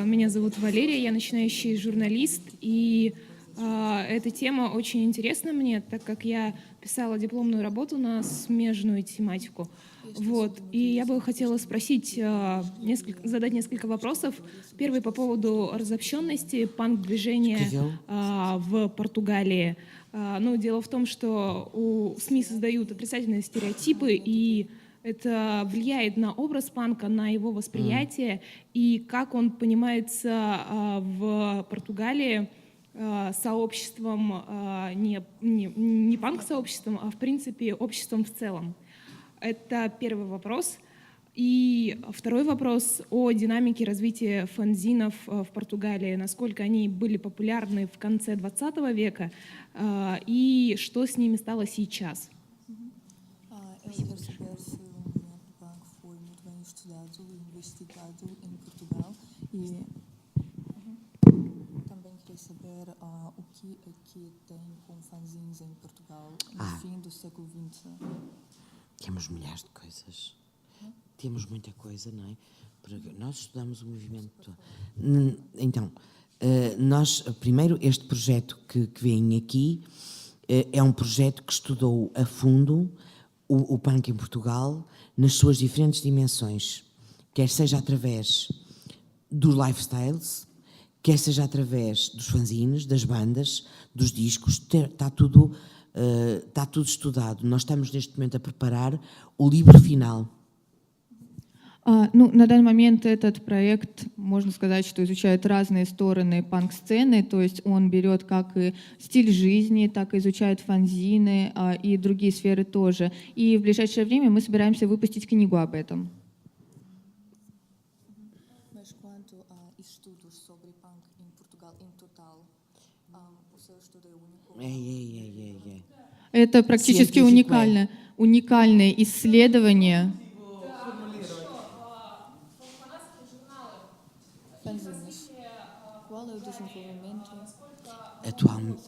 Меня зовут Валерия, я начинающий журналист, и эта тема очень интересна мне, так как я писала дипломную работу на смежную тематику. Вот. И я бы хотела спросить, задать несколько вопросов. Первый по поводу разобщенности панк-движения в Португалии. Ну, дело в том, что у СМИ создают отрицательные стереотипы, и это влияет на образ панка, на его восприятие, и как он понимается в Португалии сообществом, не панк-сообществом, а в принципе обществом в целом. Это первый вопрос. И второй вопрос о динамике развития фанзинов в Португалии, насколько они были популярны в конце 20 века и что с ними стало сейчас.
Eu vou supor estudado e investigado em Portugal e também queria saber o que é que tem com fanzines em Portugal no fim do século XX.
Temos milhares de coisas. Temos muita coisa, não é? Porque nós estudamos o movimento. Então, nós, primeiro, este projeto que vem aqui é um projeto que estudou a fundo o punk em Portugal nas suas diferentes dimensões, quer seja através dos lifestyles, quer seja através dos fanzines, das bandas, dos discos, está tudo estudado. Наш estamos neste momento a preparar o livro final.
На данный момент этот проект, можно сказать, что изучает разные стороны панк-сцены, то есть он берет как и стиль жизни, так и изучает фанзины и другие сферы тоже. И в ближайшее время мы собираемся выпустить книгу об этом.
Mas quanto a estudos sobre punk em Portugal em total, o seu estudo é único?
Это практически уникальное исследование.
Fanzines. Qual é o desenvolvimento
Atualmente,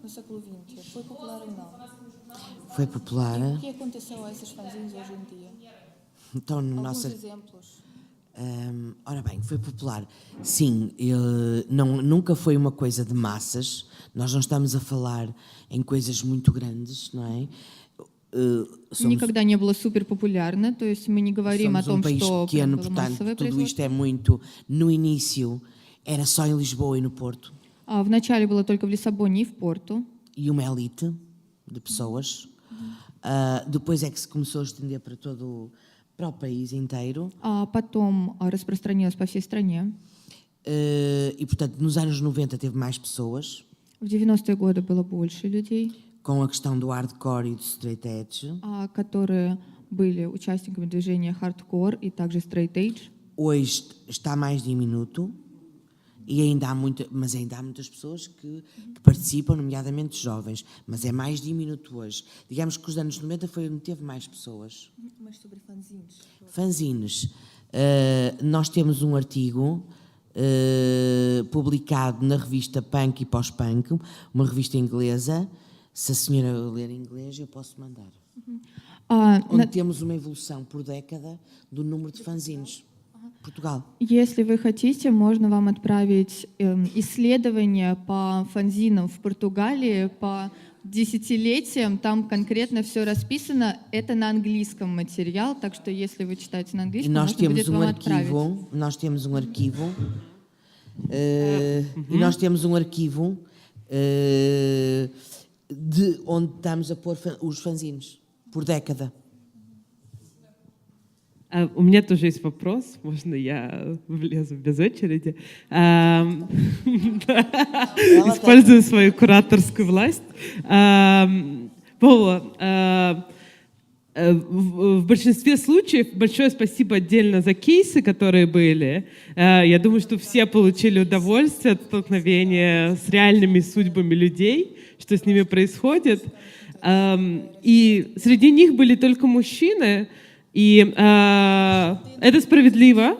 no século XX? Foi popular ou não?
foi popular.
O que aconteceu a esses fanzines hoje em dia?
Então,
Alguns exemplos.
Ora bem, foi popular. Sim, nunca foi uma coisa de massas. Nós não estamos a falar em coisas muito grandes, não é?
Никогда не было супер популярно, то есть мы не говорим о том,
país
что прям
pequeno,
было
portanto,
массовое
tudo isto
производство.
é muito. No início era só em Lisboa e no Porto.
Вначале было только в Лиссабоне и в Порту.
E uma elite de pessoas. Depois é que se começou a estender para o país inteiro.
А потом распространилось по всей стране.
E, portanto, nos anos 90 teve mais pessoas.
В 90-е годы было больше людей,
Com a questão do hardcore e do straight edge.
которые были участниками движения хардкор и также straight edge.
Hoje está mais diminuto, mas ainda há muitas pessoas que participam, nomeadamente jovens, mas é mais diminuto hoje. Digamos que os anos 90 foi onde teve mais pessoas.
Mas sobre fanzines?
Fanzines. Nós temos um artigo publicado na revista Punk e Pós-Punk, uma revista inglesa. Se a senhora ler inglês, eu posso mandar. Onde temos uma evolução por década do número de fanzines. Portugal.
Если вы хотите, можно вам отправить исследования по фанзинам в Португалии по десятилетиям. Там конкретно все расписано. Это на английском материал, так что если вы читаете на английском, можно будет вам отправить.
Nós temos um arquivo. E nós temos um arquivo de onde estamos a pôr os fanzines por década.
У меня тоже есть вопрос, можно я влезу без очереди? Использую свою кураторскую власть. Паула, в большинстве случаев большое спасибо отдельно за кейсы, которые были. Я думаю, что все получили удовольствие от столкновения с реальными судьбами людей, что с ними происходит. И среди них были только мужчины, и это справедливо,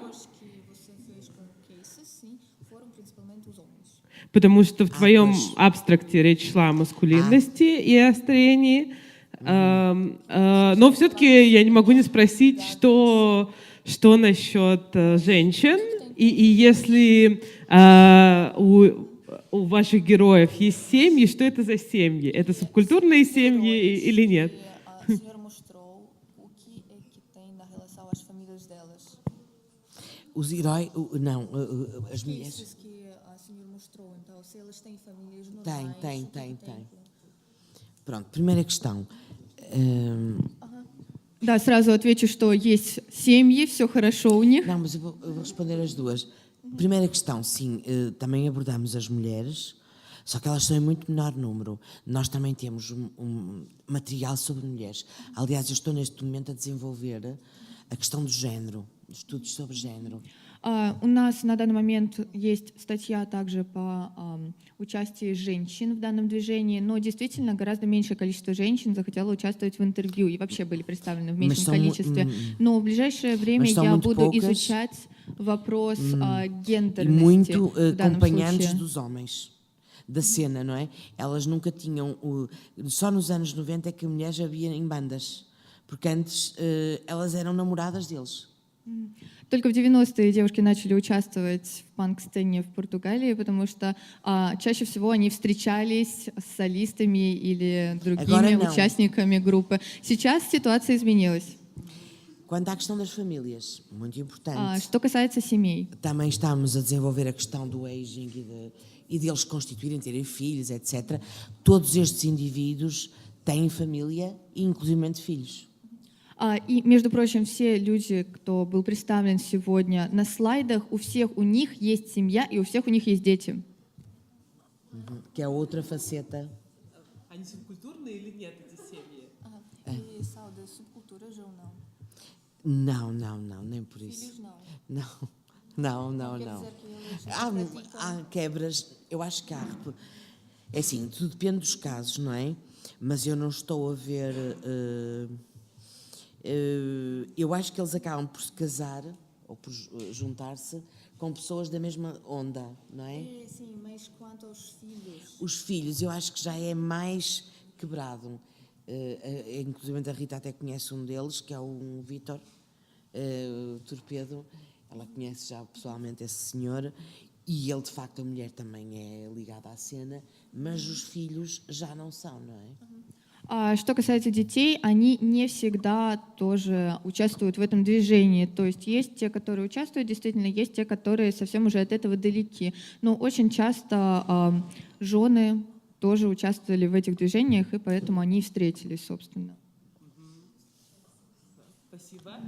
потому что в твоем абстракте речь шла о маскулинности и о старении. Но все-таки я не могу не спросить, что насчет женщин, и если у ваших героев есть семьи, что это за семьи? Это субкультурные семьи или нет?
A senhora mostrou o que é que tem na relação às famílias delas.
Os heróis, não, as mulheres.
Isso que a senhora mostrou, então, se elas têm famílias normais.
Tem. Pronto, primeira questão.
Да, сразу отвечу, что есть семьи, все хорошо у них.
Não, mas eu vou responder as duas. Primeira questão, sim, também abordamos as mulheres, só que elas são em muito menor número. Nós também temos um material sobre mulheres. Aliás, eu estou neste momento a desenvolver a questão do género, estudos sobre género.
У нас на данный момент есть статья также по участию женщин в данном движении, но действительно гораздо меньшее количество женщин захотело участвовать в интервью и вообще были представлены в меньшем количестве. Но в ближайшее время
são
я
muito
буду
poucas.
изучать вопрос
E
гендерности
muito
в данном
acompanhantes
случае.
dos homens da cena, não é? Elas nunca tinham. Só nos anos 90 é que a mulher já havia em bandas, porque antes elas eram namoradas deles.
Только в 90-е девушки начали участвовать в панк-сцене в Португалии, потому что чаще всего они встречались с солистами или другими
Agora não.
участниками группы. Сейчас ситуация изменилась.
Quanto à questão das famílias, muito importante.
Что касается семей,
Também estamos a desenvolver a questão do aging e deles constituírem, terem filhos, etc. Todos estes indivíduos têm família e inclusivamente filhos.
и, между прочим, все люди, кто был представлен сегодня на слайдах, у всех у них есть семья и у всех у них есть дети.
Que é outra faceta.
Они субкультурные или нет, эти семьи?
E são da subcultura ou não?
Não, nem por isso.
Filhos não.
Não.
dizer que eles
Há quebras, eu acho que há. É assim, tudo depende dos casos, não é? Mas eu não estou a ver. Eu acho que eles acabam por se casar ou por juntar-se com pessoas da mesma onda, não é?
Sim, mas quanto aos filhos?
Os filhos, eu acho que já é mais quebrado. Inclusive a Rita até conhece um deles, que é o Vítor Torpedo. Ela conhece já pessoalmente esse senhor e ele, de facto, a mulher também é ligada à cena, mas os filhos já não são, não é?
Что касается детей, они не всегда тоже участвуют в этом движении. То есть есть те, которые участвуют, действительно, есть те, которые совсем уже от этого далеки. Но очень часто жены тоже участвовали в этих движениях, и поэтому они и встретились, собственно.
Спасибо.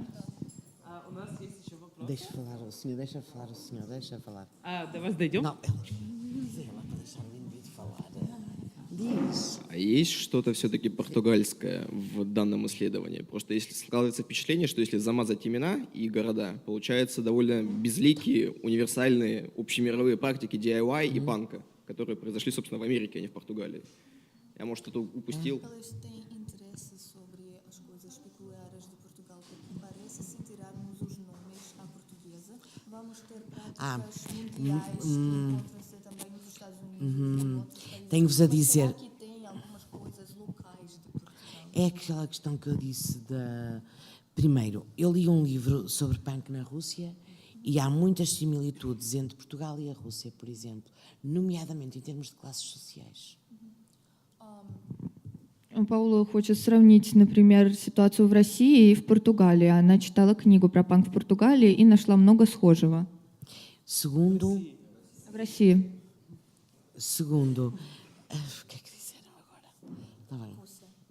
У нас есть еще вопрос.
Deixa falar o senhor, deixa falar.
До вас дойдем?
Não, ela para deixar o indivíduo falar. Diz.
А есть что-то все-таки португальское в данном исследовании? Просто если складывается впечатление, что если замазать имена и города, получаются довольно безликие, универсальные, общемировые практики DIY и панка, которые произошли, собственно, в Америке, а не в Португалии. Я, может, что-то упустил?
Elas têm interesse sobre as coisas peculiares de Portugal, porque parece, se tirarmos os nomes à portuguesa, vamos ter práticas mundiais que encontram-se também nos Estados Unidos e em outros países.
Tenho-vos a dizer.
Será que tem algumas coisas locais de Portugal?
É aquela questão que eu disse da. Primeiro, eu li um livro sobre punk na Rússia e há muitas similitudes entre Portugal e a Rússia, por exemplo, nomeadamente em termos de classes sociais.
Паула хочет сравнить, например, ситуацию в России и в Португалии. Она читала книгу про панк в Португалии и нашла много схожего.
Segundo,
В России.
o que é que disseram agora? Tá bem.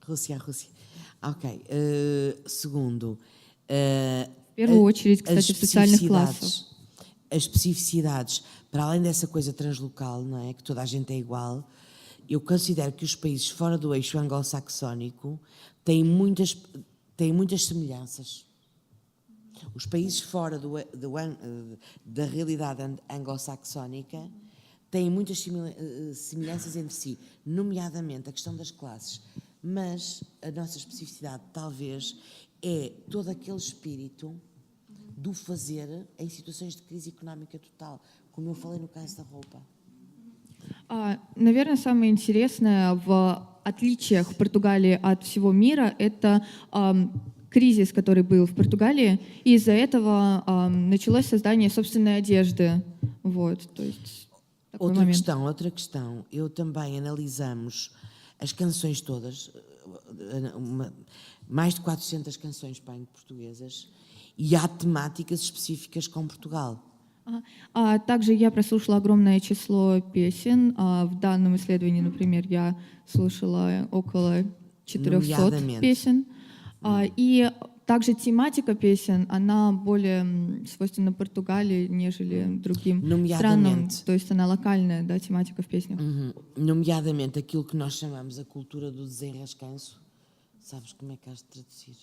Rússia. Ok. Segundo,
В первую очередь, кстати, в социальных классах.
as especificidades, para além dessa coisa translocal, não é? Que toda a gente é igual, eu considero que os países fora do eixo anglo-saxónico têm muitas semelhanças. Os países fora da realidade anglo-saxónica têm muitas semelhanças entre si, nomeadamente a questão das classes, mas a nossa especificidade talvez é todo aquele espírito do fazer em situações de crise económica total, como eu falei no caso da roupa.
Наверное, самое интересное в отличиях Португалии от всего мира — это кризис, который был в Португалии, и из-за этого началось создание собственной одежды. Вот, то есть такой момент.
Outra questão, eu também analisamos as canções todas, mais de 400 canções punk portuguesas, e há temáticas específicas com Portugal.
Также я прослушала огромное число песен. В данном исследовании, например, я слушала около 400 песен. И также тематика песен, она более свойственна Португалии, нежели другим странам. То есть она локальная, да, тематика в песнях.
Nomeadamente aquilo que nós chamamos a cultura do desenrascanço. Sabes como é que has de traduzir?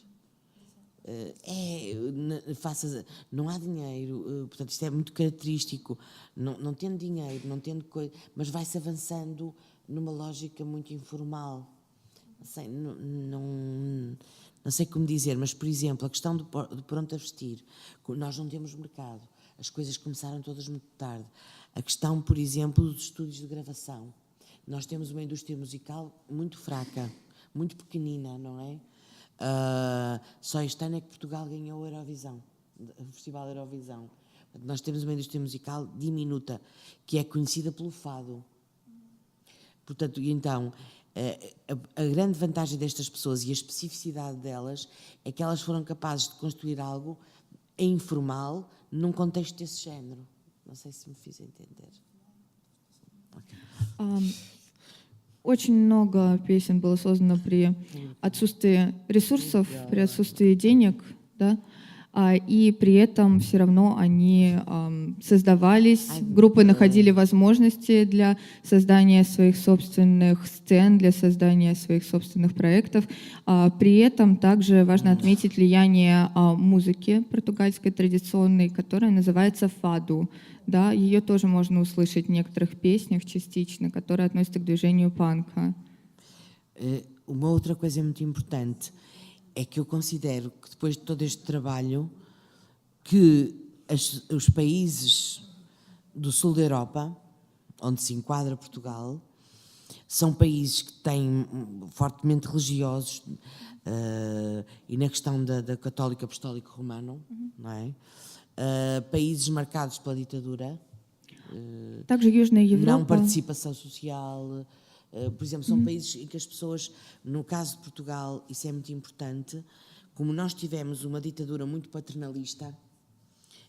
não há dinheiro, portanto isto é muito característico, não tendo dinheiro, não tendo coisa, mas vai-se avançando numa lógica muito informal. Não sei como dizer, mas por exemplo, a questão do pronto a vestir, nós não temos mercado, as coisas começaram todas muito tarde. A questão, por exemplo, dos estúdios de gravação, nós temos uma indústria musical muito fraca, muito pequenina, não é? Só este ano é que Portugal ganhou a Eurovisão, o Festival Eurovisão. Nós temos uma indústria musical diminuta, que é conhecida pelo fado. Portanto, então, a grande vantagem destas pessoas e a especificidade delas é que elas foram capazes de construir algo informal num contexto desse género. Не знаю, если me fiz entender.
Очень много песен было создано при отсутствии ресурсов, при отсутствии денег, да, и при этом все равно они создавались, группы находили возможности для создания своих собственных сцен, для создания своих собственных проектов. При этом также важно отметить влияние музыки португальской традиционной, которая называется фаду. Да, ее тоже можно услышать в некоторых песнях частично, которые относятся к движению панка.
Uma outra coisa muito importante é que eu considero que depois de todo este trabalho que os países do sul da Europa, onde se enquadra Portugal, são países que têm fortemente religiosos e na questão da católica apostólico romano, não é? Países marcados pela ditadura, não participação social, por exemplo, são países em que as pessoas, no caso de Portugal, isso é muito importante, como nós tivemos uma ditadura muito paternalista,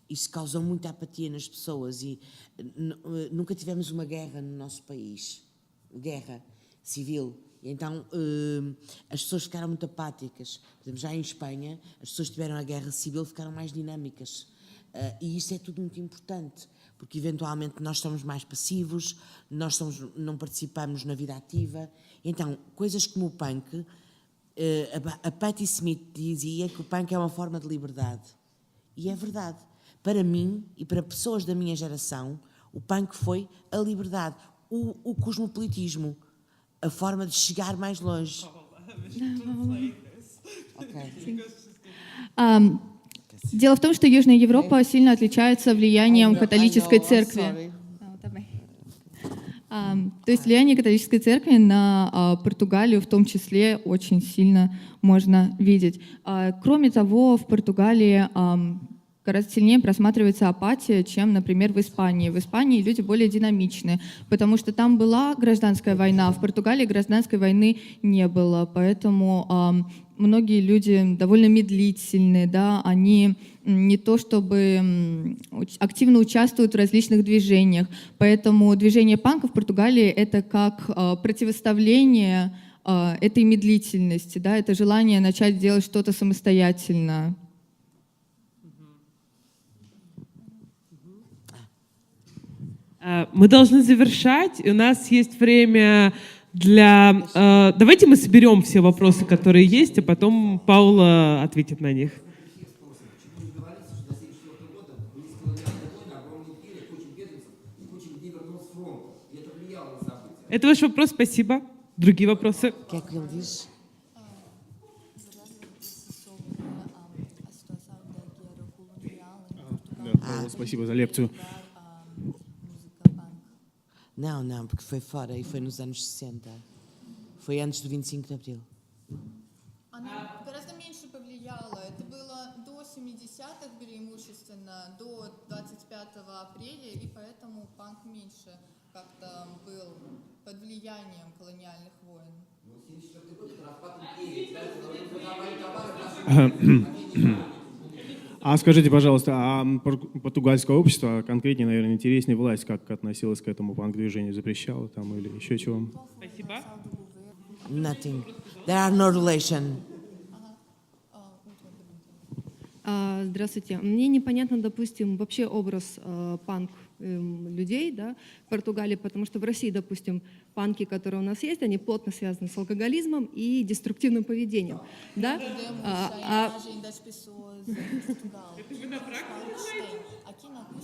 isso causou muita apatia nas pessoas e nunca tivemos uma guerra no nosso país, guerra civil. Então, as pessoas ficaram muito apáticas. Por exemplo, já em Espanha, as pessoas que tiveram a guerra civil ficaram mais dinâmicas. E isso é tudo muito importante, porque eventualmente nós somos mais passivos, não participamos na vida ativa. Então, coisas como o punk, a Patti Smith dizia que o punk é uma forma de liberdade. E é verdade. Para mim e para pessoas da minha geração, o punk foi a liberdade, o cosmopolitismo, a forma de chegar mais longe.
Дело в том, что Южная Европа сильно отличается влиянием католической церкви. То есть влияние католической церкви на Португалию в том числе очень сильно можно видеть. Кроме того, в Португалии гораздо сильнее просматривается апатия, чем, например, в Испании. В Испании люди более динамичны, потому что там была гражданская война, в Португалии гражданской войны не было, поэтому многие люди довольно медлительны, да, они не то чтобы активно участвуют в различных движениях, поэтому движение панка в Португалии — это как противоставление этой медлительности, да, это желание начать делать что-то самостоятельно.
Мы должны завершать. У нас есть время для... Давайте мы соберем все вопросы, которые есть, а потом Паула ответит на них. Это ваш вопрос, спасибо. Другие вопросы?
Спасибо за лекцию.
Não, porque foi fora e foi nos anos 60. Foi antes do 25 de Abril.
Она гораздо меньше повлияла. Это было до 70-х преимущественно, до 25 апреля, и поэтому панк меньше как-то был под влиянием колониальных войн.
А скажите, пожалуйста, а португальское общество, конкретнее, наверное, интереснее власть, как относилась к этому панк-движению, запрещала там или еще чего?
Спасибо.
Nothing. There are no relation.
Здравствуйте. Мне непонятно, допустим, вообще образ панк людей, да, в Португалии, потому что в России, допустим, панки, которые у нас есть, они плотно связаны с алкоголизмом и деструктивным поведением, да?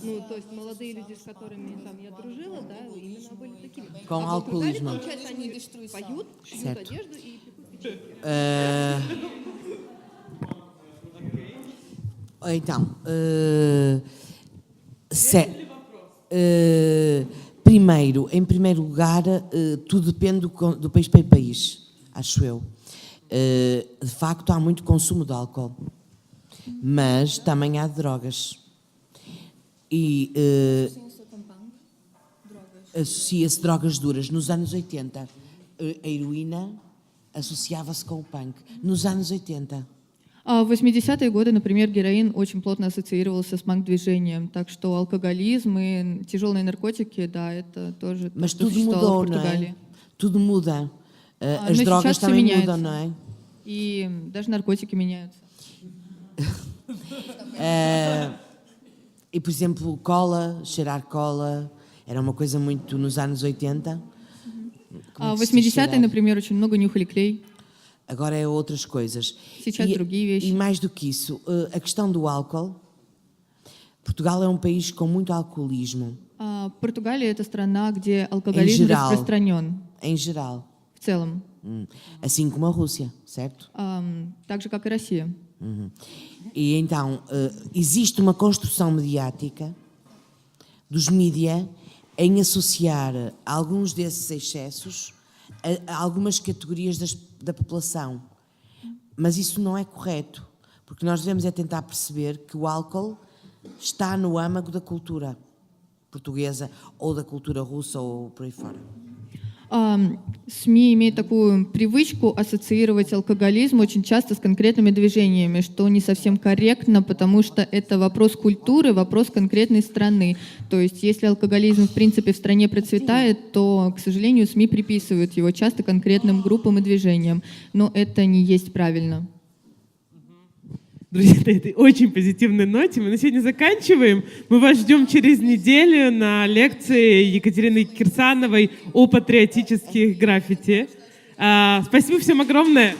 Ну, то есть молодые люди, с которыми там я дружила, да, именно были такими.
Com alcoolismo.
Получается, они поют, шьют
Certo.
одежду и пекут печеньки.
Então, primeiro, em primeiro lugar, tudo depende do país para país, acho eu. De facto, há muito consumo de álcool, mas também há de drogas. E associa-se drogas duras. Nos anos 80, a heroína associava-se com o punk. Nos anos 80.
В 80-е годы, например, героин очень плотно ассоциировался с панк-движением, так что алкоголизм и тяжелые наркотики, да, это тоже то,
Mas
что
tudo
существовало
mudou,
в
não
Португалии.
é? Tudo muda. As
Но
drogas
сейчас все
também
меняется.
mudam, não é?
И даже наркотики меняются.
E, por exemplo, cola, cheirar cola, era uma coisa muito nos anos 80.
В 80-е, например, очень много нюхали клей.
Agora é outras coisas.
Сейчас другие вещи.
E mais do que isso, a questão do álcool. Portugal é um país com muito alcoolismo.
Португалия — это страна, где алкоголизм распространен.
Em geral.
В целом.
Assim como a Rússia, certo?
Так же, как и Россия.
E então, existe uma construção mediática dos mídia em associar alguns desses excessos a algumas categorias da população. Mas isso não é correto, porque nós devemos é tentar perceber que o álcool está no âmago da cultura portuguesa ou da cultura russa ou por aí fora.
СМИ имеют такую привычку ассоциировать алкоголизм очень часто с конкретными движениями, что не совсем корректно, потому что это вопрос культуры, вопрос конкретной страны. То есть если алкоголизм в принципе в стране процветает, то, к сожалению, СМИ приписывают его часто конкретным группам и движениям. Но это не есть правильно.
Друзья, на этой очень позитивной ноте мы на сегодня заканчиваем. Мы вас ждем через неделю на лекции Екатерины Кирсановой о патриотических граффити. Спасибо всем огромное.